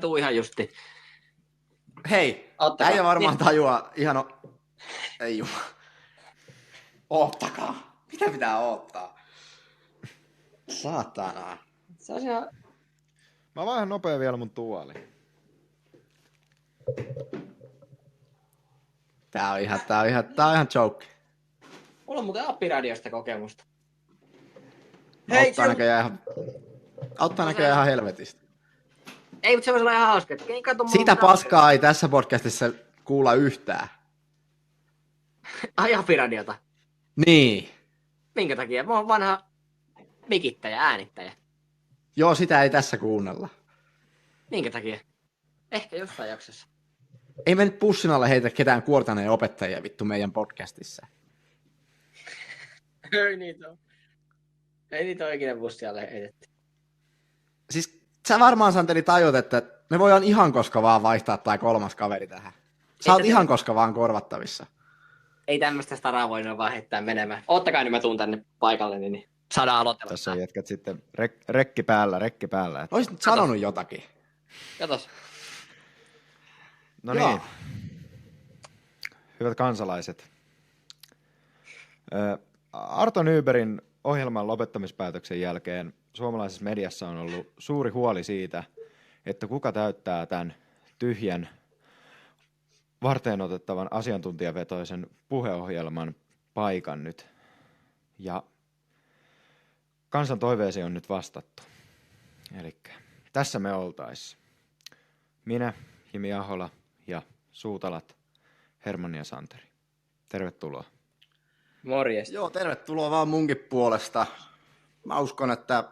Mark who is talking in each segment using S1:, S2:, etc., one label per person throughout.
S1: Mä tuun ihan justi.
S2: Hei, äijä varmaan tajua ihan... Ei jumala. Oottakaa. Mitä pitää oottaa? Saatana.
S1: Se on ihan...
S3: Mä vaihan nopea vielä mun tuoli.
S2: Tää on ihan joke.
S1: Mulla on muuten appiradiosta kokemusta.
S2: Auttaa näköjään ihan helvetistä.
S1: Ei, mutta se voisi olla ihan hauska.
S2: Sitä paskaa ei tässä podcastissa kuulla yhtään.
S1: Ai appiradiota.
S2: Niin.
S1: Minkä takia? Mä oon vanha mikittäjä, äänittäjä.
S2: Joo, sitä ei tässä kuunnella.
S1: Minkä takia? Ehkä jossain jaksossa.
S2: Ei me nyt pussin alle heitä ketään kuortaneen opettajia vittu meidän podcastissa.
S1: Ei niitä ole. Ei niitä ole ikinä bussin alle heitetty.
S2: Siis sä varmaan, Santeri, tajut, että me voidaan ihan koska vaan vaihtaa tai kolmas kaveri tähän. Sä oot ihan koska vaan korvattavissa.
S1: Ei tämmöistä staraa voinut vaan heittää menemään. Oottakaa, niin mä tuun tänne paikalle, niin saadaan aloitella.
S3: Tässä on jätkät sitten rekki päällä.
S2: Oisit nyt sanonut jotakin.
S1: Katos.
S3: No niin. Hyvät kansalaiset. Arto Nybergin ohjelman lopettamispäätöksen jälkeen suomalaisessa mediassa on ollut suuri huoli siitä, että kuka täyttää tämän tyhjän varteenotettavan asiantuntijavetoisen puheohjelman paikan nyt. Ja kansan toiveeseen on nyt vastattu. Eli tässä me oltais. Minä, Jimi Ahola ja Suutalat, Hermanni ja Santeri. Tervetuloa.
S1: Morjes.
S2: Joo, tervetuloa vaan munkin puolesta. Mä uskon, että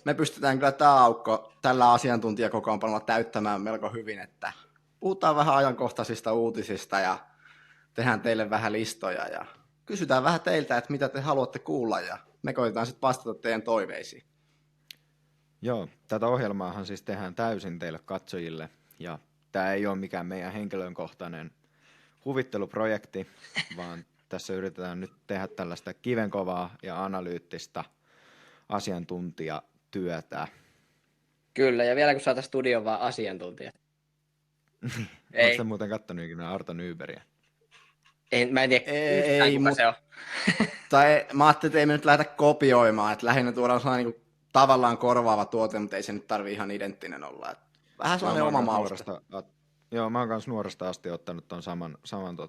S2: me pystytään kyllä tämä aukko tällä asiantuntijakokoonpanolla täyttämään melko hyvin, että puhutaan vähän ajankohtaisista uutisista ja tehdään teille vähän listoja ja kysytään vähän teiltä, että mitä te haluatte kuulla ja me koitetaan sitten vastata teidän toiveisiin.
S3: Joo, tätä ohjelmaahan siis tehdään täysin teille katsojille ja tämä ei ole mikään meidän henkilökohtainen huvitteluprojekti, vaan tässä yritetään nyt tehdä tällaista kivenkovaa ja analyyttistä asiantuntijatyötä.
S1: Kyllä, ja vielä kun saataisiin studioon vaan asiantuntijat.
S3: Oletko muuten kattonut ikinä Arto Nybergia?
S1: Mä en tiedä yhtään, kuka se on.
S2: Tai mä ajattelin, että ei me nyt lähdetä kopioimaan, että lähinnä tuodaan sellainen niin tavallaan korvaava tuote, mutta ei se nyt tarvitse ihan identtinen olla. Että vähän sellainen oma mauste.
S3: Joo, mä oon kanssa nuoresta asti ottanut ton saman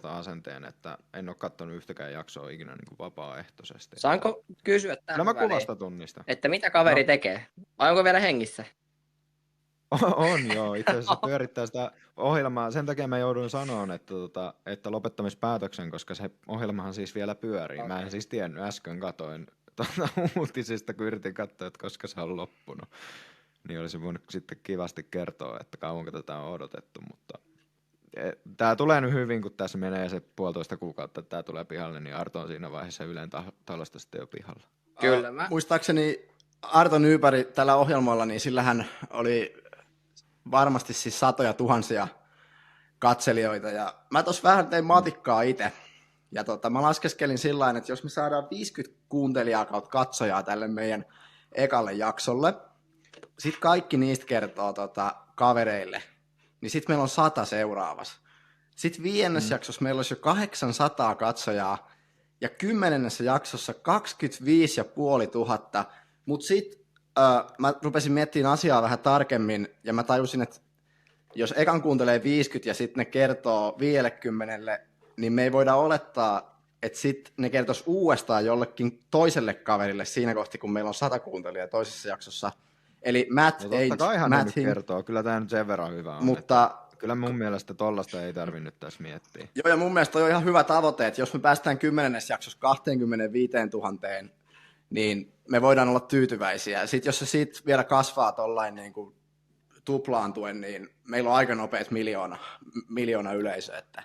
S3: asenteen, että en ole katsonut yhtäkään jaksoa ikinä niin kuin vapaaehtoisesti.
S1: Saanko kysyä tähän
S3: mä kuvasta tunnista.
S1: Että mitä kaveri tekee? Vai onko vielä hengissä?
S3: On joo, itse asiassa pyörittää sitä ohjelmaa. Sen takia mä joudun sanomaan, että lopettamispäätöksen, koska se ohjelmahan siis vielä pyörii. Okay. Mä en siis tiennyt, äsken katoin uutisista, kun yritin katsoa, että koska se on loppunut. Niin olisi voinut sitten kivasti kertoa, että kauanko tätä on odotettu, mutta tämä tulee nyt hyvin, kun tässä menee se 1,5 kuukautta, että tämä tulee pihalle, niin Arto on siinä vaiheessa Ylen talosta sitten jo pihalla.
S1: Kyllä.
S2: Muistaakseni Arto Nyberg tällä ohjelmalla, niin sillähän oli varmasti siis satoja tuhansia katselijoita, ja mä tuossa vähän tein matikkaa itse, ja mä laskeskelin sillain, että jos me saadaan 50 kuuntelijaa kautta katsojaa tälle meidän ekalle jaksolle, sitten kaikki niistä kertoo kavereille, niin sitten meillä on 100 seuraavassa. Sitten 5. jaksossa meillä olisi jo 800 katsojaa, ja 10. jaksossa 25 500, mutta sitten mä rupesin miettimään asiaa vähän tarkemmin, ja mä tajusin, että jos ekan kuuntelee 50 ja sitten ne kertoo 50, niin me ei voida olettaa, että sitten ne kertoisi uudestaan jollekin toiselle kaverille siinä kohti, kun meillä on 100 kuuntelijaa toisessa jaksossa. Eli Matt
S3: Matt kertoo, kyllä tämä nyt sen verran hyvä on.
S2: Mutta
S3: kyllä mun mielestä tollasta ei tarvinnut tässä miettiä.
S2: Joo, ja mun mielestä on ihan hyvä tavoite, että jos me päästään 10. jaksossa 25 000, niin me voidaan olla tyytyväisiä. Sitten jos se siitä vielä kasvaa tollain niin kuin tuplaantuen, niin meillä on aika nopeat miljoona yleisö. Että.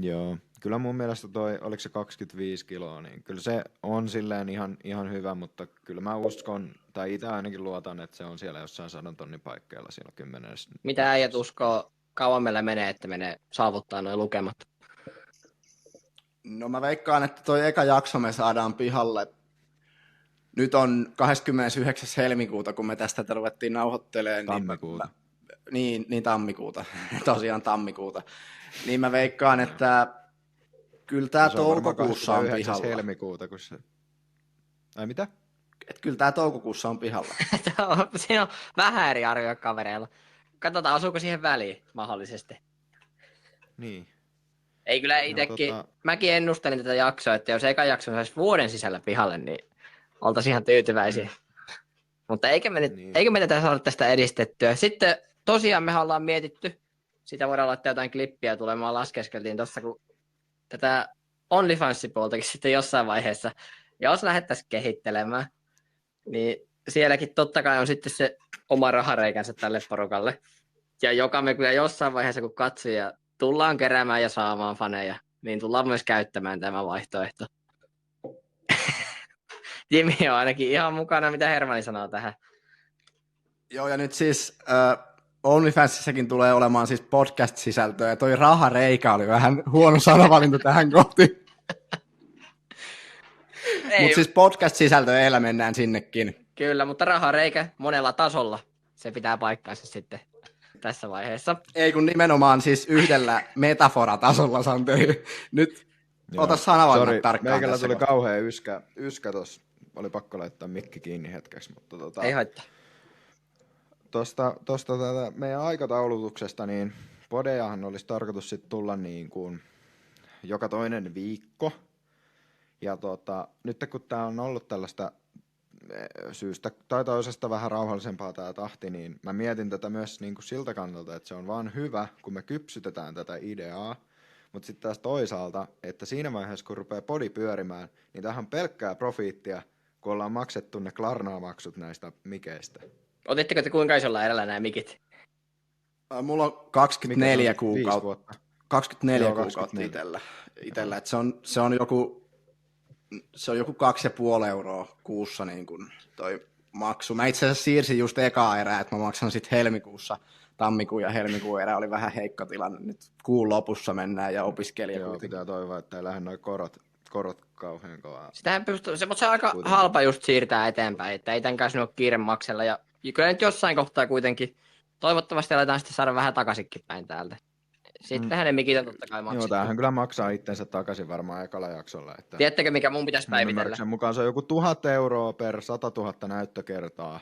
S3: Joo, kyllä mun mielestä oliko se 25 kiloa, niin kyllä se on silleen ihan hyvä, mutta kyllä mä uskon, tai itse ainakin luotan, että se on siellä jossain 100 000 paikkeilla siellä 10.
S1: Mitä äijät uskoo, kauan meillä menee, että menee saavuttaa nuo lukemat?
S2: No mä veikkaan, että toi eka jakso me saadaan pihalle. Nyt on 29. helmikuuta, kun me tästä ruvettiin nauhoittelemaan.
S3: Tammikuuta.
S2: Niin tammikuuta, tosiaan tammikuuta. Niin mä veikkaan, että kyllä tää
S3: Se on varmaan
S2: toukokuussa on
S3: 29.
S2: pihalla.
S3: helmikuuta, kun se... Ai mitä?
S2: Et kyllä tää toukokuussa on pihalla.
S1: Siinä on vähän eri arvioja kavereilla. Katsotaan, osuuko siihen väliin mahdollisesti.
S3: Niin.
S1: Ei kyllä itsekin, mäkin ennustelin tätä jaksoa, että jos eka jakso saisi vuoden sisällä pihalle, niin oltaisiin ihan tyytyväisiä. Mutta eikä me tätä saada tästä edistettyä. Sitten tosiaan me ollaan mietitty, sitä voidaan laittaa jotain klippiä tulemaan, laskeskeltiin tuossa, kun tätä OnlyFans-puoltakin sitten jossain vaiheessa, jos lähdettäisiin kehittelemään, niin sielläkin totta kai on sitten se oma rahareikänsä tälle porukalle. Ja joka me kyllä jossain vaiheessa, kun katsojia tullaan keräämään ja saamaan faneja, niin tullaan myös käyttämään tämä vaihtoehto. Jimmy on ainakin ihan mukana, mitä Hermanni sanoo tähän.
S2: Joo, ja nyt siis OnlyFansissakin tulee olemaan siis podcast-sisältöä, ja toi rahareikä oli vähän huono sanavalinta tähän kohti. Mutta siis podcast-sisältöä eellä mennään sinnekin.
S1: Kyllä, mutta rahareikä monella tasolla. Se pitää paikkaansa sitten tässä vaiheessa.
S2: Ei kun nimenomaan siis yhdellä metaforatasolla, Santeri. Nyt ota sanavalinnat tarkkaan.
S3: Meikällä tuli kauhea yskä tossa. Oli pakko laittaa mikki kiinni hetkeksi. Mutta
S1: ei haittaa.
S3: Tuosta meidän aikataulutuksesta, niin podejahan olisi tarkoitus sitten tulla niin kuin joka toinen viikko. Ja nyt kun tämä on ollut tällaista syystä tai toisesta vähän rauhallisempaa tämä tahti, niin mä mietin tätä myös niin kuin siltä kannalta, että se on vaan hyvä, kun me kypsytetään tätä ideaa, mutta sitten taas toisaalta, että siinä vaiheessa, kun rupeaa podi pyörimään, niin tämähän on pelkkää profiittia, kun ollaan maksettu ne Klarna-maksut näistä mikeistä.
S1: Otitteko te kuinka isolla erällä nämä mikit?
S2: Mulla on 24
S3: kuukautta.
S2: 24 kuukautta itellä. Että se on joku 2,5 euroa kuussa niin kuin toi maksu. Mä itse asiassa siirsin just ekaa erää, että mä maksan sitten helmikuussa. Tammikuun ja helmikuun erä oli vähän heikko tilanne. Nyt kuun lopussa mennään ja opiskelija.
S3: Joo, pitää toivoa, että ei lähde noin korot kauhean kovaa.
S1: Sitähän pystyy, mutta se on aika halpa just siirtää eteenpäin, että ei tämän kanssa ole kiire maksella. Ja kyllä nyt jossain kohtaa kuitenkin, toivottavasti aletaan sitten saada vähän takaisinkin päin täältä. Sittenhän ne mikit on totta kai maksettu.
S3: Joo, tämähän kyllä maksaa itsensä takaisin varmaan ekalla jaksolla. Että
S1: tiedättekö, mikä mun pitäisi päivitellä?
S3: Sen mukaan se on joku 1 000 euroa per 100 000 näyttökertaa.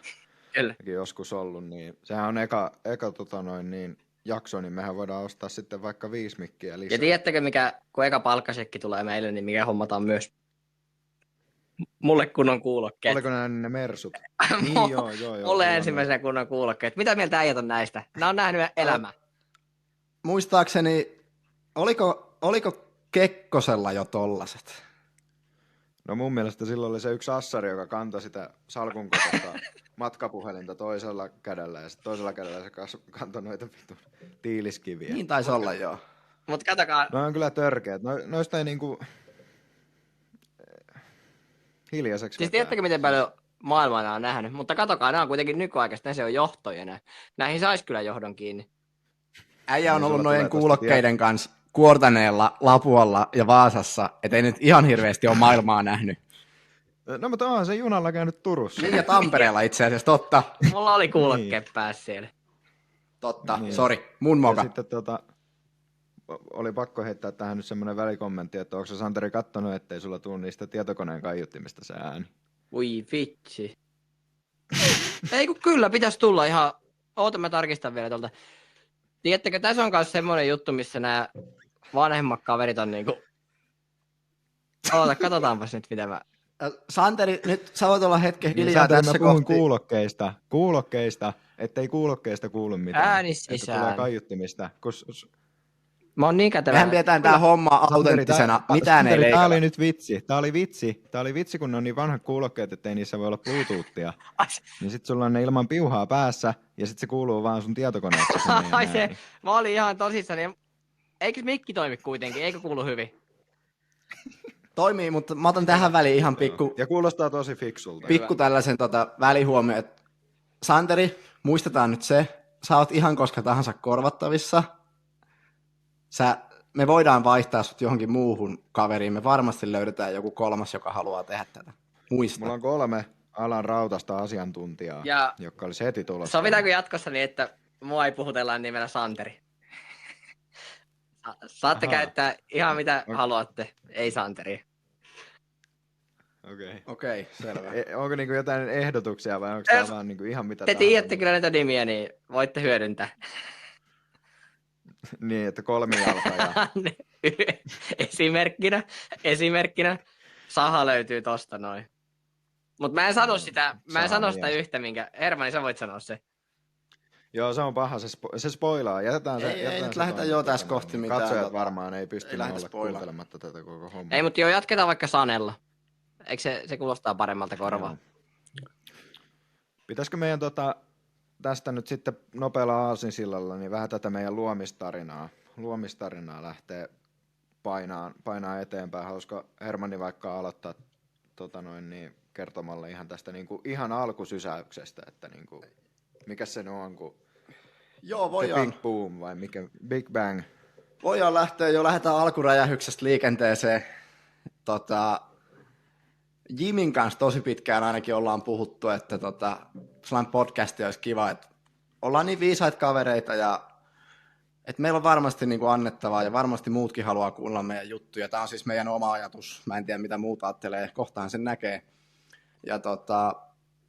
S1: Kyllä.
S3: Joskus ollut, niin sehän on eka jakso, niin mehän voidaan ostaa sitten vaikka 5 mikkiä lisää.
S1: Ja tiedättekö, mikä, kun eka palkkasekki tulee meille, niin mikä hommataan myös mulle kunnon kuulokkeet.
S3: Oliko ne mersut? Niin, joo.
S1: Mulle ensimmäisenä kunnon kuulokkeet. Mitä mieltä äijät on näistä? Nämä on nähnyt elämää.
S2: Muistaakseni, oliko Kekkosella jo tollaset?
S3: No mun mielestä silloin oli se yksi assari, joka kantoi sitä salkun kokoista matkapuhelinta toisella kädellä ja sitten toisella kädellä se kantoi noita vitun tiiliskiviä.
S2: Niin taisi olla, joo.
S1: Mut katsokaa.
S3: No on kyllä törkeät. Noista ei niinku hiljaiseksi.
S1: Siis tiedättekö, miten paljon maailmaa nämä on nähnyt? Mutta katsokaa, nämä on kuitenkin nykyaikaista, se on johtoja nämä. Näihin saisi kyllä johdon kiinni.
S2: Äijä on ollut noiden kuulokkeiden kanssa Kuortaneella, Lapualla ja Vaasassa, et ei nyt ihan hirveästi ole maailmaa nähnyt.
S3: No mutta onhan se junalla käynyt Turussa.
S2: Niin ja Tampereella itse asiassa, totta.
S1: Mulla oli kuulokkeet päässä siellä.
S2: Totta, sori, mun moka.
S3: Ja sitten oli pakko heittää tähän nyt semmoinen välikommentti, että onko se Santeri kattonut, ettei sulla tule niistä tietokoneen kaiuttimista se ääni?
S1: Ui vitsi. Ei kun kyllä, pitäisi tulla ihan. Oota, mä tarkistan vielä tuolta. Tiedättekö, tässä on myös semmoinen juttu, missä nämä vanhemmat kaverit on niinku. Katsotaanpas nyt mitä mä.
S2: Santeri, nyt sä voit olla hetken hiljaa
S3: Santeri,
S2: tässä
S3: mä puhun
S2: kohti.
S3: kuulokkeista, ettei kuulokkeista kuulu mitään.
S1: Ääni
S3: että
S1: sisään.
S3: tulee kaiuttimista.
S1: Mä oon niin kätevä.
S2: Mehän pidetään tää homma autenttisena, mitään ei leikata.
S3: Tää oli nyt vitsi. Tää oli vitsi, kun ne on niin vanhat kuulokkeet, ettei niissä voi olla Bluetoothia. Niin sit sulla on ne ilman piuhaa päässä, ja sit se kuuluu vaan sun tietokoneesta.
S1: Ai se, mä olin ihan tosissani. Eikö mikki toimi kuitenkin? Eikö kuulu hyvin?
S2: Toimii, mutta mä otan tähän väliin ihan pikku.
S3: Ja kuulostaa tosi fiksulta.
S2: Pikku tällaisen välihuomio, että Santeri, muistetaan nyt se, sä oot ihan koska tahansa korvattavissa. Me voidaan vaihtaa sut johonkin muuhun kaveriin, me varmasti löydetään joku kolmas, joka haluaa tehdä tätä. Muista.
S3: Mulla on 3 alan rautasta asiantuntijaa,
S1: Ja
S3: jotka olisi heti tulossa.
S1: sovitaanko jatkossa niin, että mua ei puhutella nimellä Santeri. Saatte
S3: Ahaa.
S1: käyttää ihan mitä
S3: Ok-
S1: haluatte, ei Santeri.
S3: Okei.
S2: Okei, selvä.
S3: Onko niinku jotain ehdotuksia vai onko tää vaan niinku ihan mitä
S1: Te
S3: tahansa?
S1: tiedätte kyllä näitä nimiä, niin voitte hyödyntää.
S3: Niin, että kolmijalka ja...
S1: esimerkkinä. Saha löytyy tosta noin. Mut mä en sano sitä, sitä yhtä, minkä... Hermanni, sä voit sanoa se.
S3: Joo, se on paha, se spoilaa. Jätetään se.
S2: Ei nyt lähdetään jo tässä kohti mitään.
S3: Katsojat varmaan ei pysty olla
S2: spoilaa.
S3: kuuntelematta tätä koko hommaa.
S1: Ei, mutta joo, jatketaan vaikka Sanella. Eikö se kuulostaa paremmalta korvaa?
S3: Pitäisikö meidän tästä nyt sitten nopealla aasinsillalla, niin vähän tätä meidän luomistarinaa lähtee painaa eteenpäin. Haluaisiko Hermanni vaikka aloittaa niin kertomalla ihan tästä niin kuin, ihan alkusysäyksestä, että niin kuin, mikä se on, kun
S2: Joo,
S3: The
S2: voidaan.
S3: Big Boom vai mikä Big Bang?
S2: Voidaan lähdetään alkuräjähyksestä liikenteeseen. Jimin kanssa tosi pitkään ainakin ollaan puhuttu, että sellainen podcasti olisi kiva, että ollaan niin viisaita kavereita ja että meillä on varmasti niin kuin annettavaa ja varmasti muutkin haluaa kuulla meidän juttuja. Tämä on siis meidän oma ajatus. Mä en tiedä, mitä muut ajattelee. Kohtaan sen näkee. Ja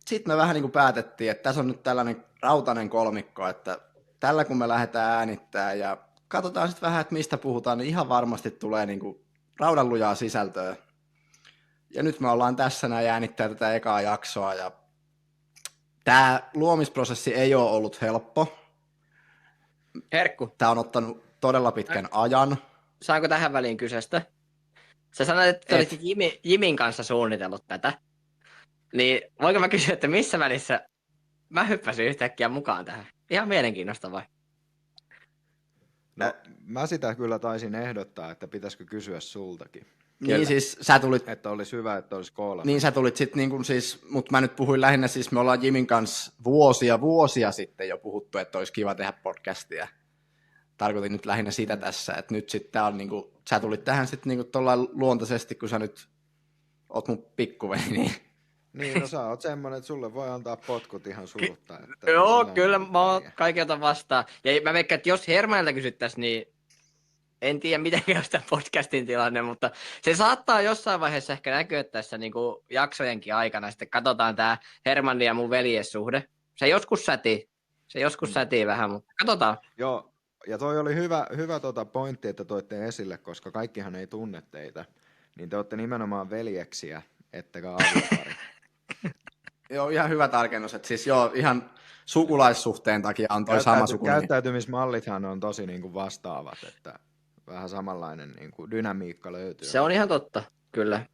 S2: sitten me vähän niin kuin päätettiin, että tässä on nyt tällainen rautainen kolmikko, että tällä kun me lähdetään äänittämään ja katsotaan sitten vähän, että mistä puhutaan, niin ihan varmasti tulee niin kuin raudanlujaa sisältöä. Ja nyt me ollaan tässä näin äänittää tätä ekaa jaksoa ja tämä luomisprosessi ei ole ollut helppo.
S1: Herkku.
S2: Tämä on ottanut todella pitkän ajan.
S1: Saanko tähän väliin kyseistä? Sä sanoit, että olisit Jimin kanssa suunnitellut tätä. Niin voinko mä kysyä, että missä välissä mä hyppäsin yhtäkkiä mukaan tähän? Ihan mielenkiinnosta vai?
S3: No, mä sitä kyllä taisin ehdottaa, että pitäisikö kysyä sultakin.
S2: Niin siis sä tulit...
S3: Että olisi hyvä, että olisi koolla.
S2: Niin sä tulit sitten niin kuin siis, mutta mä nyt puhuin lähinnä siis, me ollaan Jimin kanssa vuosia sitten jo puhuttu, että olisi kiva tehdä podcastia. Tarkoitin nyt lähinnä sitä tässä, että nyt sitten tää on niinku, sä tulit tähän sitten niinku tollain luontaisesti, kun sä nyt oot mun pikkuveli, niin...
S3: Niin, no sä oot semmonen, että sulle voi antaa potkut ihan surutta. Että
S1: Joo, kyllä mä oon kaikilta vastaan. Ja mä veikkaan, että jos Hermanilta kysyttäisiin, niin en tiedä miten käy sitä podcastin tilanne, mutta se saattaa jossain vaiheessa ehkä näkyä tässä niin kuin jaksojenkin aikana. Sitten katsotaan tää Hermannin ja mun veljessuhde. Se joskus sätii vähän, mutta katsotaan.
S3: Joo, ja toi oli hyvä pointti, että toitte esille, koska kaikkihan ei tunne teitä. Niin te olette nimenomaan veljeksiä, ettekä aviopari.
S2: Joo, ihan hyvä tarkennus, että siis joo, ihan sukulaissuhteen takia on toi sama sukunimi.
S3: Käyttäytymismallithan on tosi niin kuin vastaavat, että vähän samanlainen niin kuin dynamiikka löytyy.
S1: Se on ihan totta, kyllä.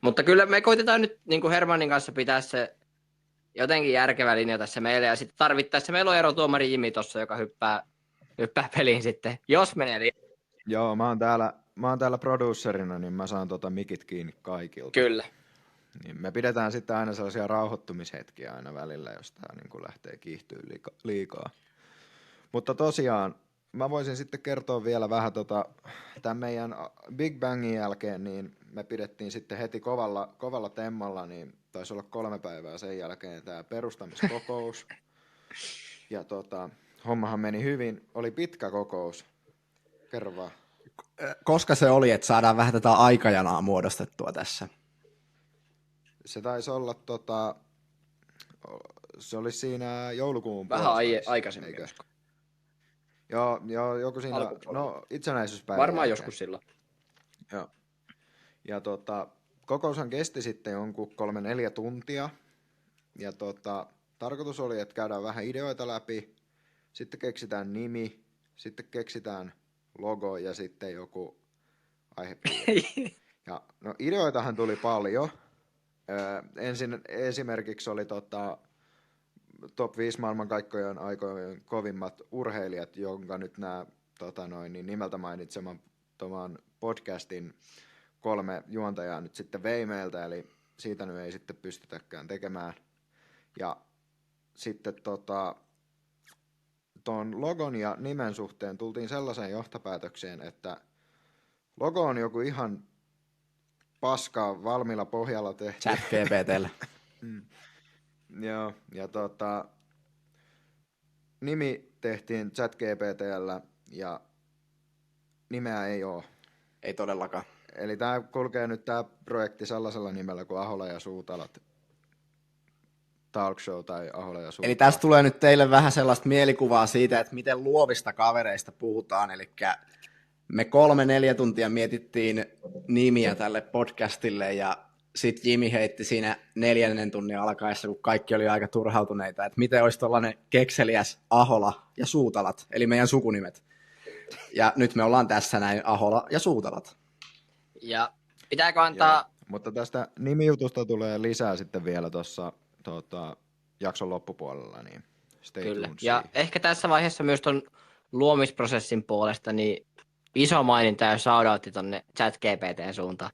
S1: Mutta kyllä me koitetaan nyt niin kuin Hermannin kanssa pitää se jotenkin järkevä linja tässä meille, ja sitten tarvittaessa meillä on erotuomari Jimi tuossa, joka hyppää peliin sitten, jos menee liian.
S3: Joo, mä oon täällä producerina, niin mä saan mikit kiinni kaikilta.
S1: Kyllä.
S3: Niin me pidetään sitten aina sellaisia rauhoittumishetkiä aina välillä, jos tää niin kuin lähtee kiihtyä liikaa. Mutta tosiaan, mä voisin sitten kertoa vielä vähän tämän meidän Big Bangin jälkeen, niin me pidettiin sitten heti kovalla temmalla, niin taisi olla 3 päivää sen jälkeen tämä perustamiskokous. Ja hommahan meni hyvin, oli pitkä kokous. Kerro vaan.
S2: Koska se oli, että saadaan vähän tätä aikajanaa muodostettua tässä?
S3: Se taisi olla se oli siinä joulukuun
S1: vähän aikaisemmin.
S3: Joo, joku siinä, itsenäisyyspäivä.
S1: Varmaan joskus silloin.
S3: Joo. Ja kokoushan kesti sitten jonkun 3-4 tuntia. Ja tarkoitus oli, että käydään vähän ideoita läpi, sitten keksitään nimi, sitten keksitään logo ja sitten joku aihepiiri. Ja no ideoitahan tuli paljon. Ensin esimerkiksi oli top 5 maailmankaikkojen aikojen kovimmat urheilijat, jonka nyt nämä niin nimeltä mainitseman podcastin 3 juontajaa nyt sitten vei meiltä, eli siitä nyt ei sitten pystytäkään tekemään. Ja sitten tuon logon ja nimen suhteen tultiin sellaiseen johtopäätökseen, että logo on joku ihan paskaa valmiilla pohjalla tehty.
S2: ChatGPT:llä.
S3: Joo, ja tehtiin ChatGPT:llä ja nimeä ei ole.
S2: Ei todellakaan.
S3: Eli tämä kulkee nyt tämä projekti sellaisella nimellä kuin Ahola ja Suutalat talk show tai Ahola ja Suutalat.
S2: Eli tästä tulee nyt teille vähän sellaista mielikuvaa siitä, että miten luovista kavereista puhutaan. Eli me 3-4 tuntia mietittiin nimiä tälle podcastille ja sitten Jimi heitti siinä 4. tunnin alkaessa, kun kaikki oli aika turhautuneita, että miten olisi tuollainen kekseliäs Ahola ja Suutalat, eli meidän sukunimet. Ja nyt me ollaan tässä näin Ahola ja Suutalat.
S1: Ja pitääkö antaa...
S3: Mutta tästä nimijutusta tulee lisää sitten vielä tuossa jakson loppupuolella, niin stay
S1: Kyllä.
S3: tuned
S1: Ja
S3: siihen.
S1: ehkä tässä vaiheessa myös tuon luomisprosessin puolesta niin iso maininta ja shoutoutti tonne ChatGPT:n suuntaan.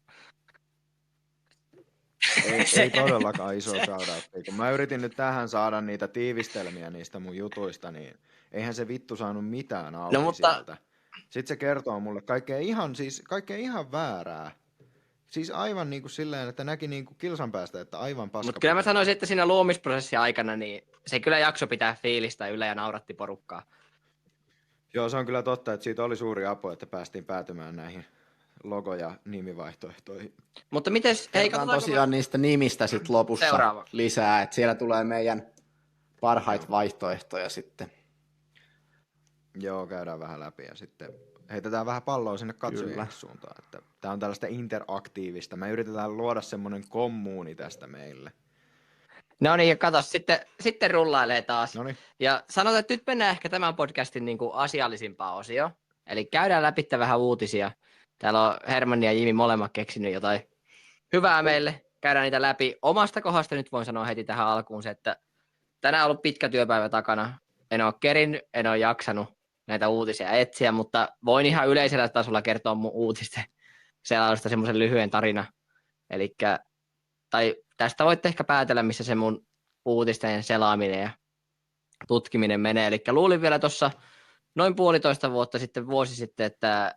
S3: Ei todellakaan iso shoutout. Kun mä yritin nyt tähän saada niitä tiivistelmiä niistä mun jutuista, niin eihän se vittu saanut mitään auki sieltä. Sitten se kertoo mulle kaikkea ihan väärää. Siis aivan niin kuin silleen, että näki niin kuin kilsan päästä, että aivan paska.
S1: Mutta kyllä mä sanoisin, että siinä luomisprosessin aikana niin se kyllä jakso pitää fiilistä yllä ja nauratti porukkaa.
S3: Joo, se on kyllä totta, että siitä oli suuri apu, että päästiin päätymään näihin logo- ja nimivaihtoehtoihin.
S1: Mutta mites...
S2: Kertaan tosiaan niistä nimistä sitten lopussa
S1: seuraavaksi
S2: lisää, että siellä tulee meidän parhaita vaihtoehtoja sitten.
S3: Joo, käydään vähän läpi ja sitten heitetään vähän palloa sinne katsojien suuntaan. Että tää on tällaista interaktiivista. Me yritetään luoda semmoinen kommuuni tästä meille.
S1: No niin, ja kato, sitten rullailee taas.
S3: Noniin.
S1: Ja sanotaan, että nyt mennään ehkä tämän podcastin niin kuin asiallisimpaan osioon. Eli käydään läpi vähän uutisia. Täällä on Hermann ja Jimi molemmat keksinyt jotain hyvää meille. Käydään niitä läpi. Omasta kohdasta nyt voin sanoa heti tähän alkuun se, että tänään on ollut pitkä työpäivä takana. En ole kerinnyt, en ole jaksanut näitä uutisia etsiä, mutta voin ihan yleisellä tasolla kertoa mun uutisten selailusta semmoisen lyhyen tarina. Tai tästä voitte ehkä päätellä, missä se mun uutisten selaaminen ja tutkiminen menee. Eli luulin vielä tuossa noin 1,5 vuotta sitten, vuosi sitten, että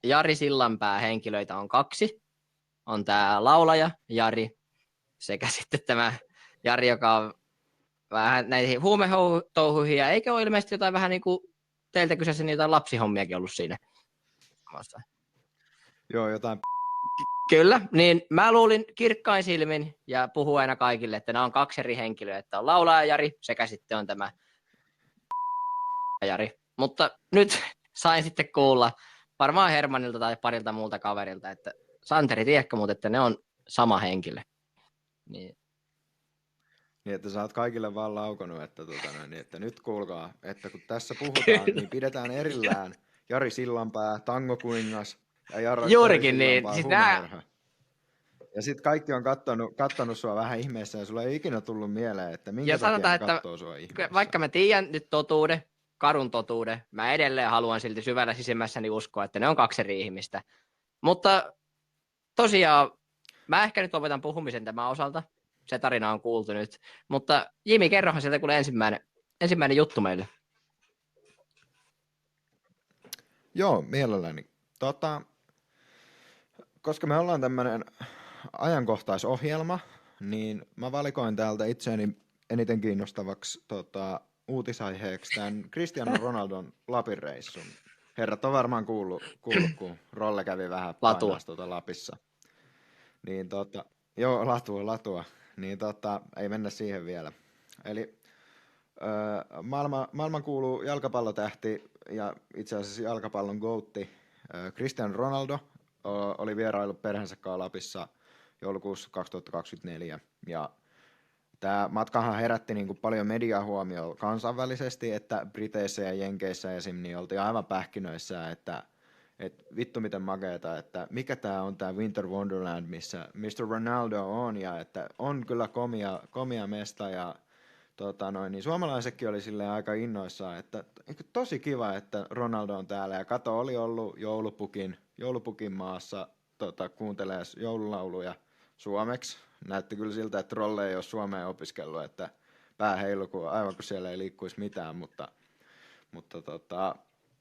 S1: Jari Sillanpää henkilöitä on 2. On tämä laulaja Jari sekä sitten tämä Jari, joka on vähän näihin huumetouhuihin, ja eikö ole ilmeisesti jotain vähän niin kuin teiltä kyseessä niin jotain lapsihommiakin ollut siinä?
S3: Joo, jotain.
S1: Kyllä, niin mä luulin kirkkain silmin ja puhun aina kaikille, että nämä on 2 eri henkilöä, että on laulaja Jari sekä sitten on tämä Jari. Mutta nyt sain sitten kuulla varmaan Hermannilta tai parilta muulta kaverilta, että Santeri, tiedätkö muuten, että ne on sama henkilö. Niin,
S3: että sä oot kaikille vaan laukonut, että, niin, että nyt kuulkaa, että kun tässä puhutaan, niin pidetään erillään Jari Sillanpää, Tango Kuningas ja
S1: juurikin
S3: Jari
S1: niin.
S3: Sillanpää,
S1: Siis
S3: huumemörhö. Ja sitten kaikki on kattonut sua vähän ihmeessä ja sulla ei ikinä tullut mieleen, että minkä takia ne kattoo sua ihmeessä.
S1: Vaikka mä tiedän nyt totuuden, karun totuuden, mä edelleen haluan silti syvällä sisimmässäni uskoa, että ne on 2 eri ihmistä. Mutta tosiaan, mä ehkä nyt lopetan puhumisen tämän osalta. Se tarina on kuultu nyt. Mutta Jimi, kerrohan sieltä kuule ensimmäinen juttu meille.
S3: Joo, mielelläni. Koska me ollaan tämmöinen ajankohtaisohjelma, niin mä valikoin täältä itseäni eniten kiinnostavaksi uutisaiheeksi tämän Cristiano Ronaldon Lapin reissun. Herrat on varmaan kuullut kun Rolle kävi vähän painaa Lapissa. Niin joo, latua. Niin ei mennä siihen vielä. Eli maailman kuuluu jalkapallotähti ja itse asiassa jalkapallon GOATi Cristiano Ronaldo oli vierailut perheensä kanssa Lapissa joulukuussa 2024. Ja tämä matkahan herätti niin kuin paljon mediahuomioon kansainvälisesti, että Briteissä ja Jenkeissä esim. Niin oltiin aivan pähkinöissä, että vittu miten makeeta, että mikä tämä on tämä Winter Wonderland, missä Mr. Ronaldo on, ja että on kyllä komia mesta, ja niin suomalaisetkin oli silleen aika innoissaan, että tosi kiva, että Ronaldo on täällä, ja kato oli ollut joulupukin maassa kuuntelee joululauluja suomeksi. Näytti kyllä siltä, että Rolle ei ole Suomeen opiskellut, että pää heilu, aivan kun siellä ei liikkuisi mitään, mutta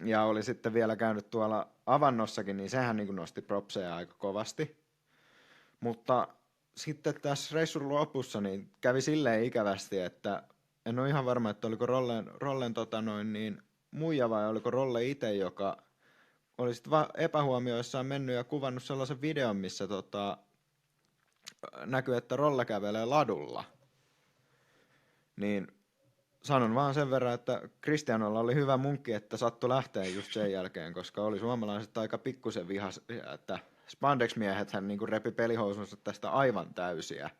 S3: ja oli sitten vielä käynyt tuolla avannossakin, niin sehän niin kuin nosti propseja aika kovasti. Mutta sitten tässä reissun lopussa niin kävi silleen ikävästi, että en ole ihan varma, että oliko Rollen muija vai oliko Rolle itse, joka oli sitten epähuomioissaan mennyt ja kuvannut sellaisen videon, missä näkyy, että Rolle kävelee ladulla. Niin sanon vaan sen verran, että Cristianolla oli hyvä munkki, että sattui lähteä just sen jälkeen, koska oli suomalaiset aika pikkusen vihaisia, että Spandex-miehethän niinku repi pelihousunsa tästä aivan täysiä.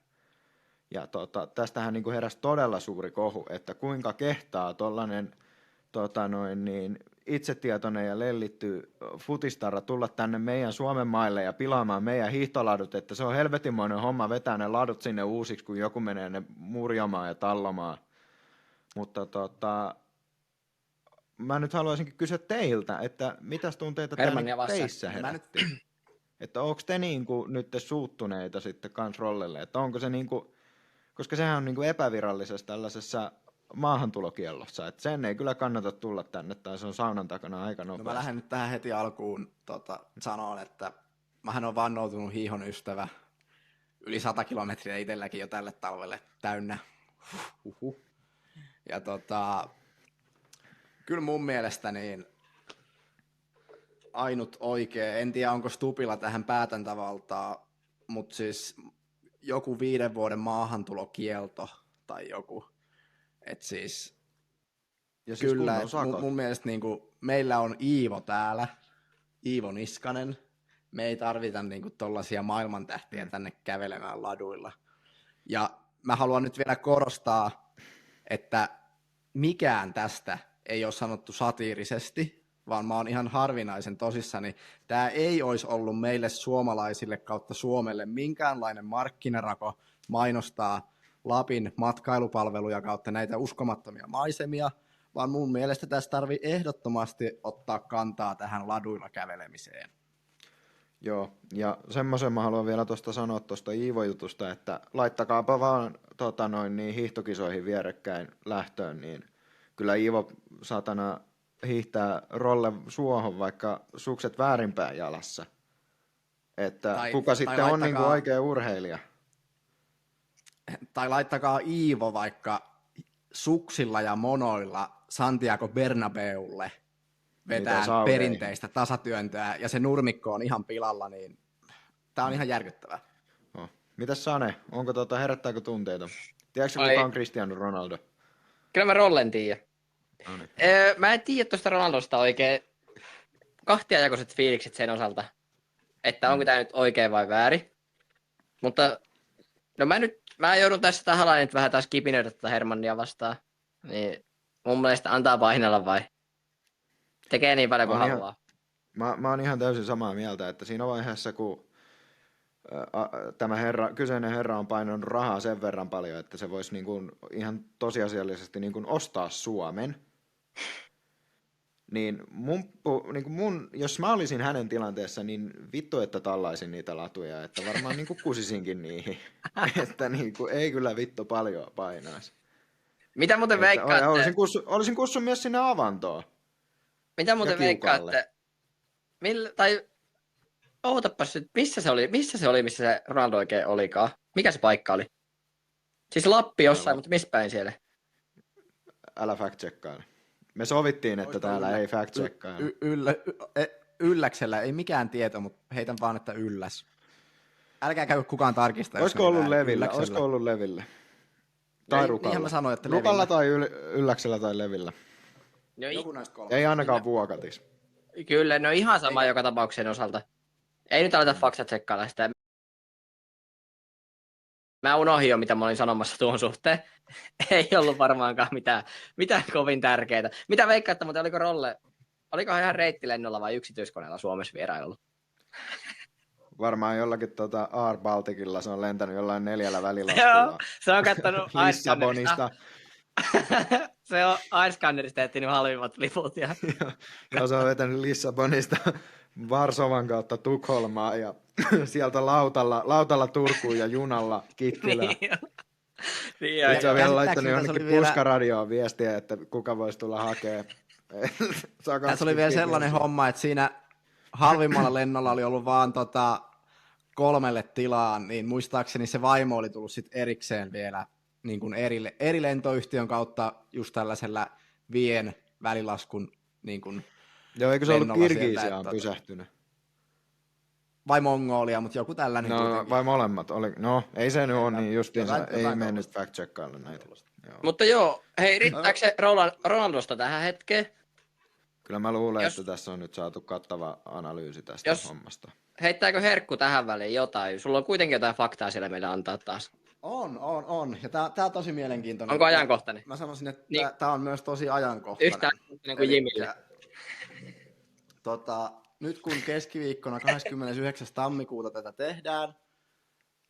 S3: Ja tästähän niinku heräsi todella suuri kohu, että kuinka kehtaa tollanen itsetietoinen ja lellitty futistarra tulla tänne meidän Suomen maille ja pilaamaan meidän hiihtoladut, että se on helvetinmoinen homma vetää ne ladut sinne uusiksi, kun joku menee ne murjamaan ja tallomaan. Mutta mä nyt haluaisinkin kysyä teiltä, että mitäs tunteita teissä herätti? Että onko te niinku nyt suuttuneita sitten kans Rollelle, että onko se niinku, koska sehän on niinku epävirallisessa tällaisessa maahantulokiellossa, että sen ei kyllä kannata tulla tänne, tai se on saunan takana aika nopeasti.
S2: No mä lähden nyt tähän heti alkuun sanoon, että mähän on vannoutunut hiihon ystävä, yli 100 kilometriä itselläkin jo tälle talvelle täynnä. Ja kyllä mun mielestä niin ainut oikea, en tiedä onko Stupilla tähän päätäntävaltaa, mutta siis joku 5 vuoden maahantulokielto tai joku. Et siis,
S3: ja siis
S2: kyllä, mun mielestä niinku, meillä on Iivo täällä, Iivo Niskanen. Me ei tarvita niinku tollaisia maailmantähtiä tänne kävelemään laduilla. Ja mä haluan nyt vielä korostaa, että mikään tästä ei ole sanottu satiirisesti, vaan mä oon ihan harvinaisen tosissani. Tää ei olisi ollut meille suomalaisille kautta Suomelle minkäänlainen markkinarako mainostaa Lapin matkailupalveluja kautta näitä uskomattomia maisemia, vaan mun mielestä tässä tarvii ehdottomasti ottaa kantaa tähän laduilla kävelemiseen.
S3: Joo, ja semmoisen mä haluan vielä tuosta sanoa tuosta Iivo-jutusta, että laittakaapa vaan hiihtokisoihin vierekkäin lähtöön, niin kyllä Iivo satana hiihtää Rolle suohon vaikka sukset väärinpäin jalassa. Että kuka sitten on niinku oikea urheilija.
S2: Tai laittakaa Iivo vaikka suksilla ja monoilla Santiago Bernabeulle vetää perinteistä tasatyöntöä ja se nurmikko on ihan pilalla, niin tää on ihan järkyttävää.
S3: Oh. Mitäs Sane, onko herättääkö tunteita? Tiedätkö kuka on Cristiano Ronaldo?
S1: Kyllä mä Rollen tiedän.
S3: No niin.
S1: Mä en tiedä tuosta Ronaldosta oikein kahtiajakoiset fiilikset sen osalta, että onko tämä nyt oikein vai väärin. Mutta no mä joudun tässä tahalla nyt vähän taas kipinöidä tätä Hermannia vastaan. Niin mun mielestä antaa painella vai? Tekee niin paljon kuin haluaa.
S3: Mä oon ihan täysin samaa mieltä, että siinä vaiheessa kun tämä kyseinen herra on painanut rahaa sen verran paljon, että se voisi niin kuin ihan tosiasiallisesti niin kuin ostaa Suomen, niin jos mä olisin hänen tilanteessa, niin vittu, että tallaisin niitä latuja, että varmaan niin kuin kusisinkin niihin, että niin kuin ei kyllä vittu paljon painaisi.
S1: Mitä muuten veikkaatte?
S3: Olisin kussun myös sinne avantoon.
S1: Mitä muuten veikkaatte? Ootapas nyt, missä se oli, missä se Ronaldo oikein olikaan? Mikä se paikka oli? Siis Lappi jossain, mutta missä päin siellä?
S3: Älä fact-checkaile. Me sovittiin, että täällä ei fact-checkaile.
S2: Ylläksellä, ei mikään tieto, mutta heitän vaan, että ylläs. Älkää käy kukaan tarkistaa.
S3: Olisiko ollut Levillä? Tai Rukalla.
S2: Niinhän mä sanoin, että
S3: Rukalla tai Ylläksellä tai Levillä.
S1: No,
S3: ei ainakaan Vuokatis.
S1: Kyllä, no ihan sama joka tapauksen osalta. Ei nyt aleta fakta-tsekkailla sitä. Mä unohdin jo, mitä mä olin sanomassa tuon suhteen. Ei ollut varmaankaan mitään kovin tärkeää. Mitä veikkaatte, mutta olikohan ihan reittilennolla vai yksityiskoneella Suomessa vierailulla?
S3: Varmaan jollakin Air Balticilla se on lentänyt jollain 4 välilaskulla.
S1: Joo, se on kattonut
S3: Lissabonista.
S1: Se on Airscannerista etsinyt halvimmat liput. Ja
S3: se on vetänyt Lissabonista Varsovan kautta Tukholmaan ja sieltä lautalla Turkuun ja junalla Kittilään.
S1: Niin,
S3: se on vielä laittanut jonnekin puskaradioon viestiä, että kuka voisi tulla hakemaan.
S2: Tässä oli vielä sellainen homma, että siinä halvimmalla lennolla oli ollut vaan 3 tilaan, niin muistaakseni se vaimo oli tullut sitten erikseen vielä niin kuin eri lentoyhtiön kautta just tällaisella 5 välilaskun niin kuin
S3: Joo, eikö se ollut
S2: lennolla sieltä,
S3: Kirgisiaan pysähtynyt?
S2: vai Mongolia, mutta joku tällainen kuitenkin.
S3: Vai molemmat? No, ei se nyt ole niin justiinsa, ei
S2: jotain
S3: mennyt fact-checkailla näitä. Joo.
S1: Mutta joo, hei, riittääkö se Ronaldosta tähän hetkeen?
S3: Kyllä mä luulen, että tässä on nyt saatu kattava analyysi tästä hommasta.
S1: Heittääkö Herkku tähän väliin jotain? Sulla on kuitenkin jotain faktaa siellä meille antaa taas.
S2: On. Ja tää on tosi mielenkiintoinen.
S1: Onko ajankohtainen?
S2: Mä sanoisin, että
S1: niin.
S2: tää on myös tosi ajankohtainen.
S1: Yhtä niin kuin Jimille.
S2: Nyt kun keskiviikkona 29. tammikuuta tätä tehdään,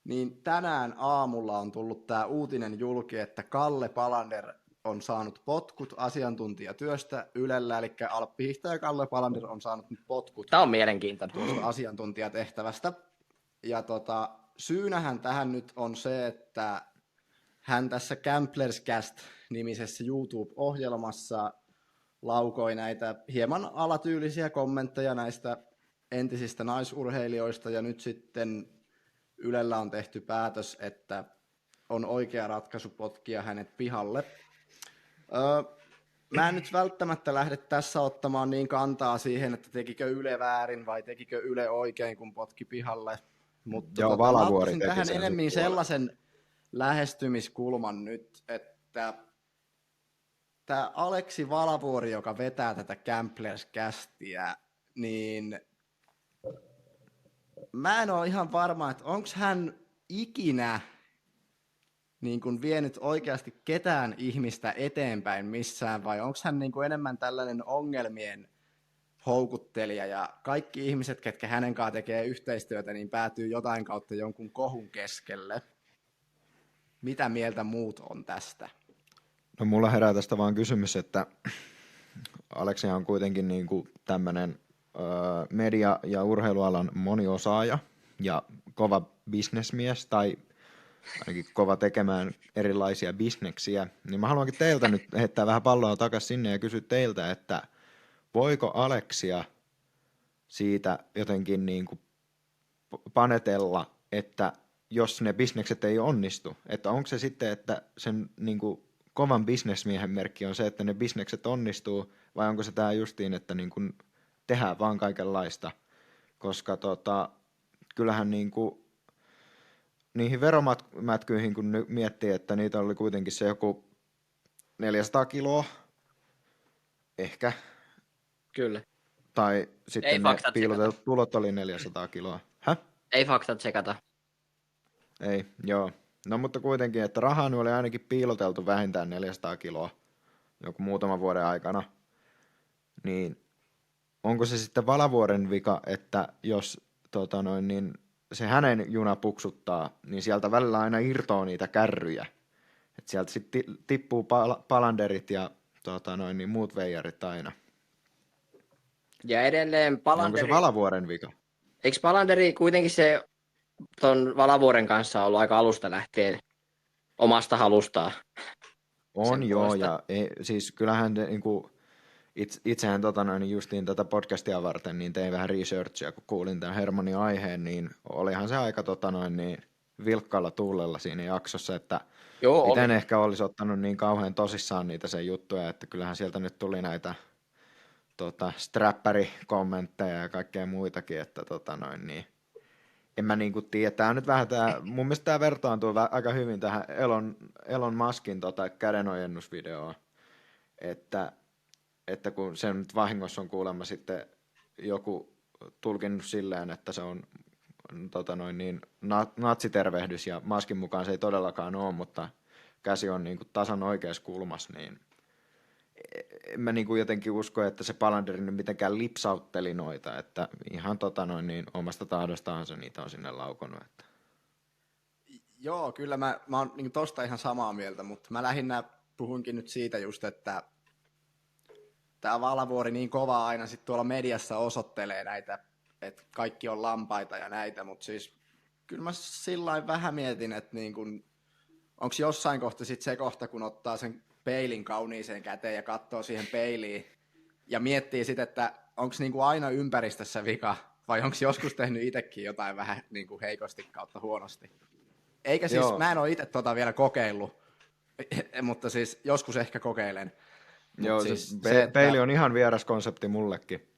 S2: niin tänään aamulla on tullut tämä uutinen julki, että Kalle Palander on saanut potkut asiantuntijatyöstä Ylellä, eli alppihiihtäjä Kalle Palander on saanut nyt potkut.
S1: Tämä on mielenkiintoista.
S2: Tuosta asiantuntijatehtävästä. Ja syynähän tähän nyt on se, että hän tässä Camplerscast-nimisessä YouTube-ohjelmassa laukoi näitä hieman alatyylisiä kommentteja näistä entisistä naisurheilijoista, ja nyt sitten Ylellä on tehty päätös, että on oikea ratkaisu potkia hänet pihalle. Mä en nyt välttämättä lähde tässä ottamaan niin kantaa siihen, että tekikö Yle väärin vai tekikö Yle oikein, kun potki pihalle. Mutta
S3: joo,
S2: mä ottaisin tähän enemmän sellaisen lähestymiskulman nyt, että tämä Aleksi Valavuori, joka vetää tätä Camplerscastia, niin mä en ole ihan varma, että onko hän ikinä niin kuin vienyt oikeasti ketään ihmistä eteenpäin missään, vai onko hän niin kuin enemmän tällainen ongelmien houkuttelija, ja kaikki ihmiset, ketkä hänen kanssaan tekee yhteistyötä, niin päätyy jotain kautta jonkun kohun keskelle. Mitä mieltä muut on tästä?
S3: No mulla herää tästä vaan kysymys, että Aleksia on kuitenkin niin kuin tämmöinen media- ja urheilualan moniosaaja ja kova bisnesmies, tai ainakin kova tekemään erilaisia bisneksiä, niin mä haluankin teiltä nyt heittää vähän palloa takaisin sinne ja kysyä teiltä, että voiko Aleksia siitä jotenkin niin kuin panetella, että jos ne bisnekset ei onnistu, että onko se sitten, että sen niin kuin kovan bisnesmiehen merkki on se, että ne bisnekset onnistuu, vai onko se tämä justiin, että niin kuin tehdään vaan kaikenlaista, koska kyllähän niin kuin niihin veromätkyihin, kun miettii, että niitä oli kuitenkin se joku 400 kiloa, ehkä.
S1: Kyllä.
S3: Tai sitten ne piilotetut tulot oli 400 kiloa.
S1: Ei faktat sekata.
S3: Ei, joo. No mutta kuitenkin, että rahaa oli ainakin piiloteltu vähintään 400 kiloa joku muutaman vuoden aikana. Niin onko se sitten Valavuoren vika, että jos niin se hänen juna puksuttaa, niin sieltä välillä aina irtoaa niitä kärryjä. Että sieltä sitten tippuu Palanderit ja niin muut veijarit aina.
S1: Ja edelleen Palanderi...
S3: Onko se Valavuoren vika?
S1: Eikö Palanderi kuitenkin se ton Valavuoren kanssa ollut aika alusta lähtien omasta halustaan?
S3: On joo, ja siis kyllähän niinku, itsehän niin justiin tätä podcastia varten niin tein vähän researchia, kun kuulin tämän Hermanin aiheen, niin olihan se aika niin vilkkaalla tuulella siinä jaksossa, että miten ehkä olisi ottanut niin kauhean tosissaan niitä sen juttuja, että kyllähän sieltä nyt tuli näitä strappari-kommentteja ja kaikkea muitakin, että niin en mä niinku tiedä, tää on nyt vähän mun mielestä tää vertaantuu aika hyvin tähän Elon Muskin kädenojennusvideoon, että kun se nyt vahingossa on kuulemma sitten joku tulkinnut silleen, että se on natsitervehdys ja Muskin mukaan se ei todellakaan ole, mutta käsi on niinku tasan oikeassa kulmassa, niin en mä niinku jotenkin usko, että se Palanderi nyt mitenkään lipsautteli noita, että ihan niin omasta tahdostaan se niitä on sinne laukonut. Että.
S2: Joo, kyllä mä oon niin tosta ihan samaa mieltä, mutta mä lähinnä puhunkin nyt siitä just, että tämä Valavuori niin kovaa aina sitten tuolla mediassa osoittelee näitä, että kaikki on lampaita ja näitä, mutta siis kyllä mä sillain vähän mietin, että niin kun, onko jossain kohta sitten se kohta, kun ottaa sen peilin kauniiseen käteen ja katsoo siihen peiliin ja miettii sitten, että onko niinku aina ympäristössä vika vai onko joskus tehnyt itsekin jotain vähän niinku heikosti kautta huonosti. Eikä siis, mä en ole itse vielä kokeillut, mutta siis joskus ehkä kokeilen.
S3: Joo, siis peili on ihan vieras konsepti mullekin.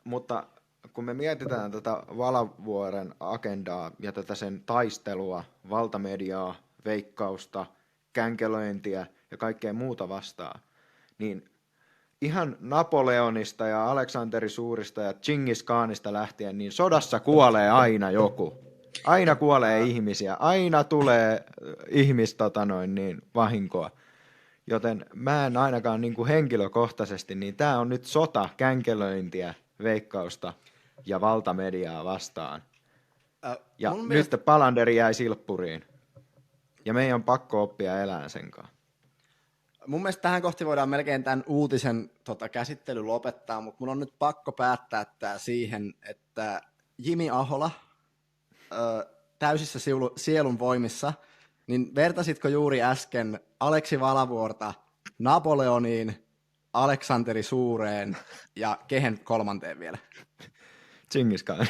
S3: Mutta kun me mietitään tätä Valavuoren agendaa ja tätä sen taistelua, valtamediaa, veikkausta, känkelöintiä ja kaikkea muuta vastaan, niin ihan Napoleonista ja Aleksanteri Suurista ja Džingis Khanista lähtien, niin sodassa kuolee aina joku. Aina kuolee ihmisiä, aina tulee vahinkoa. Joten mä en ainakaan niin kuin henkilökohtaisesti, niin tää on nyt sota, känkelöintiä, veikkausta ja valtamediaa vastaan. Ja nyt Palanderi jäi silppuriin. Ja meidän on pakko oppia elämään sen kanssa.
S2: Mun mielestä tähän kohti voidaan melkein tämän uutisen käsittely lopettaa, mutta mun on nyt pakko päättää tämä siihen, että Jimi Ahola täysissä sielun voimissa, niin vertasitko juuri äsken Aleksi Valavuorta Napoleoniin, Aleksanteri Suureen ja kehen kolmanteen vielä?
S3: Džingis Khan.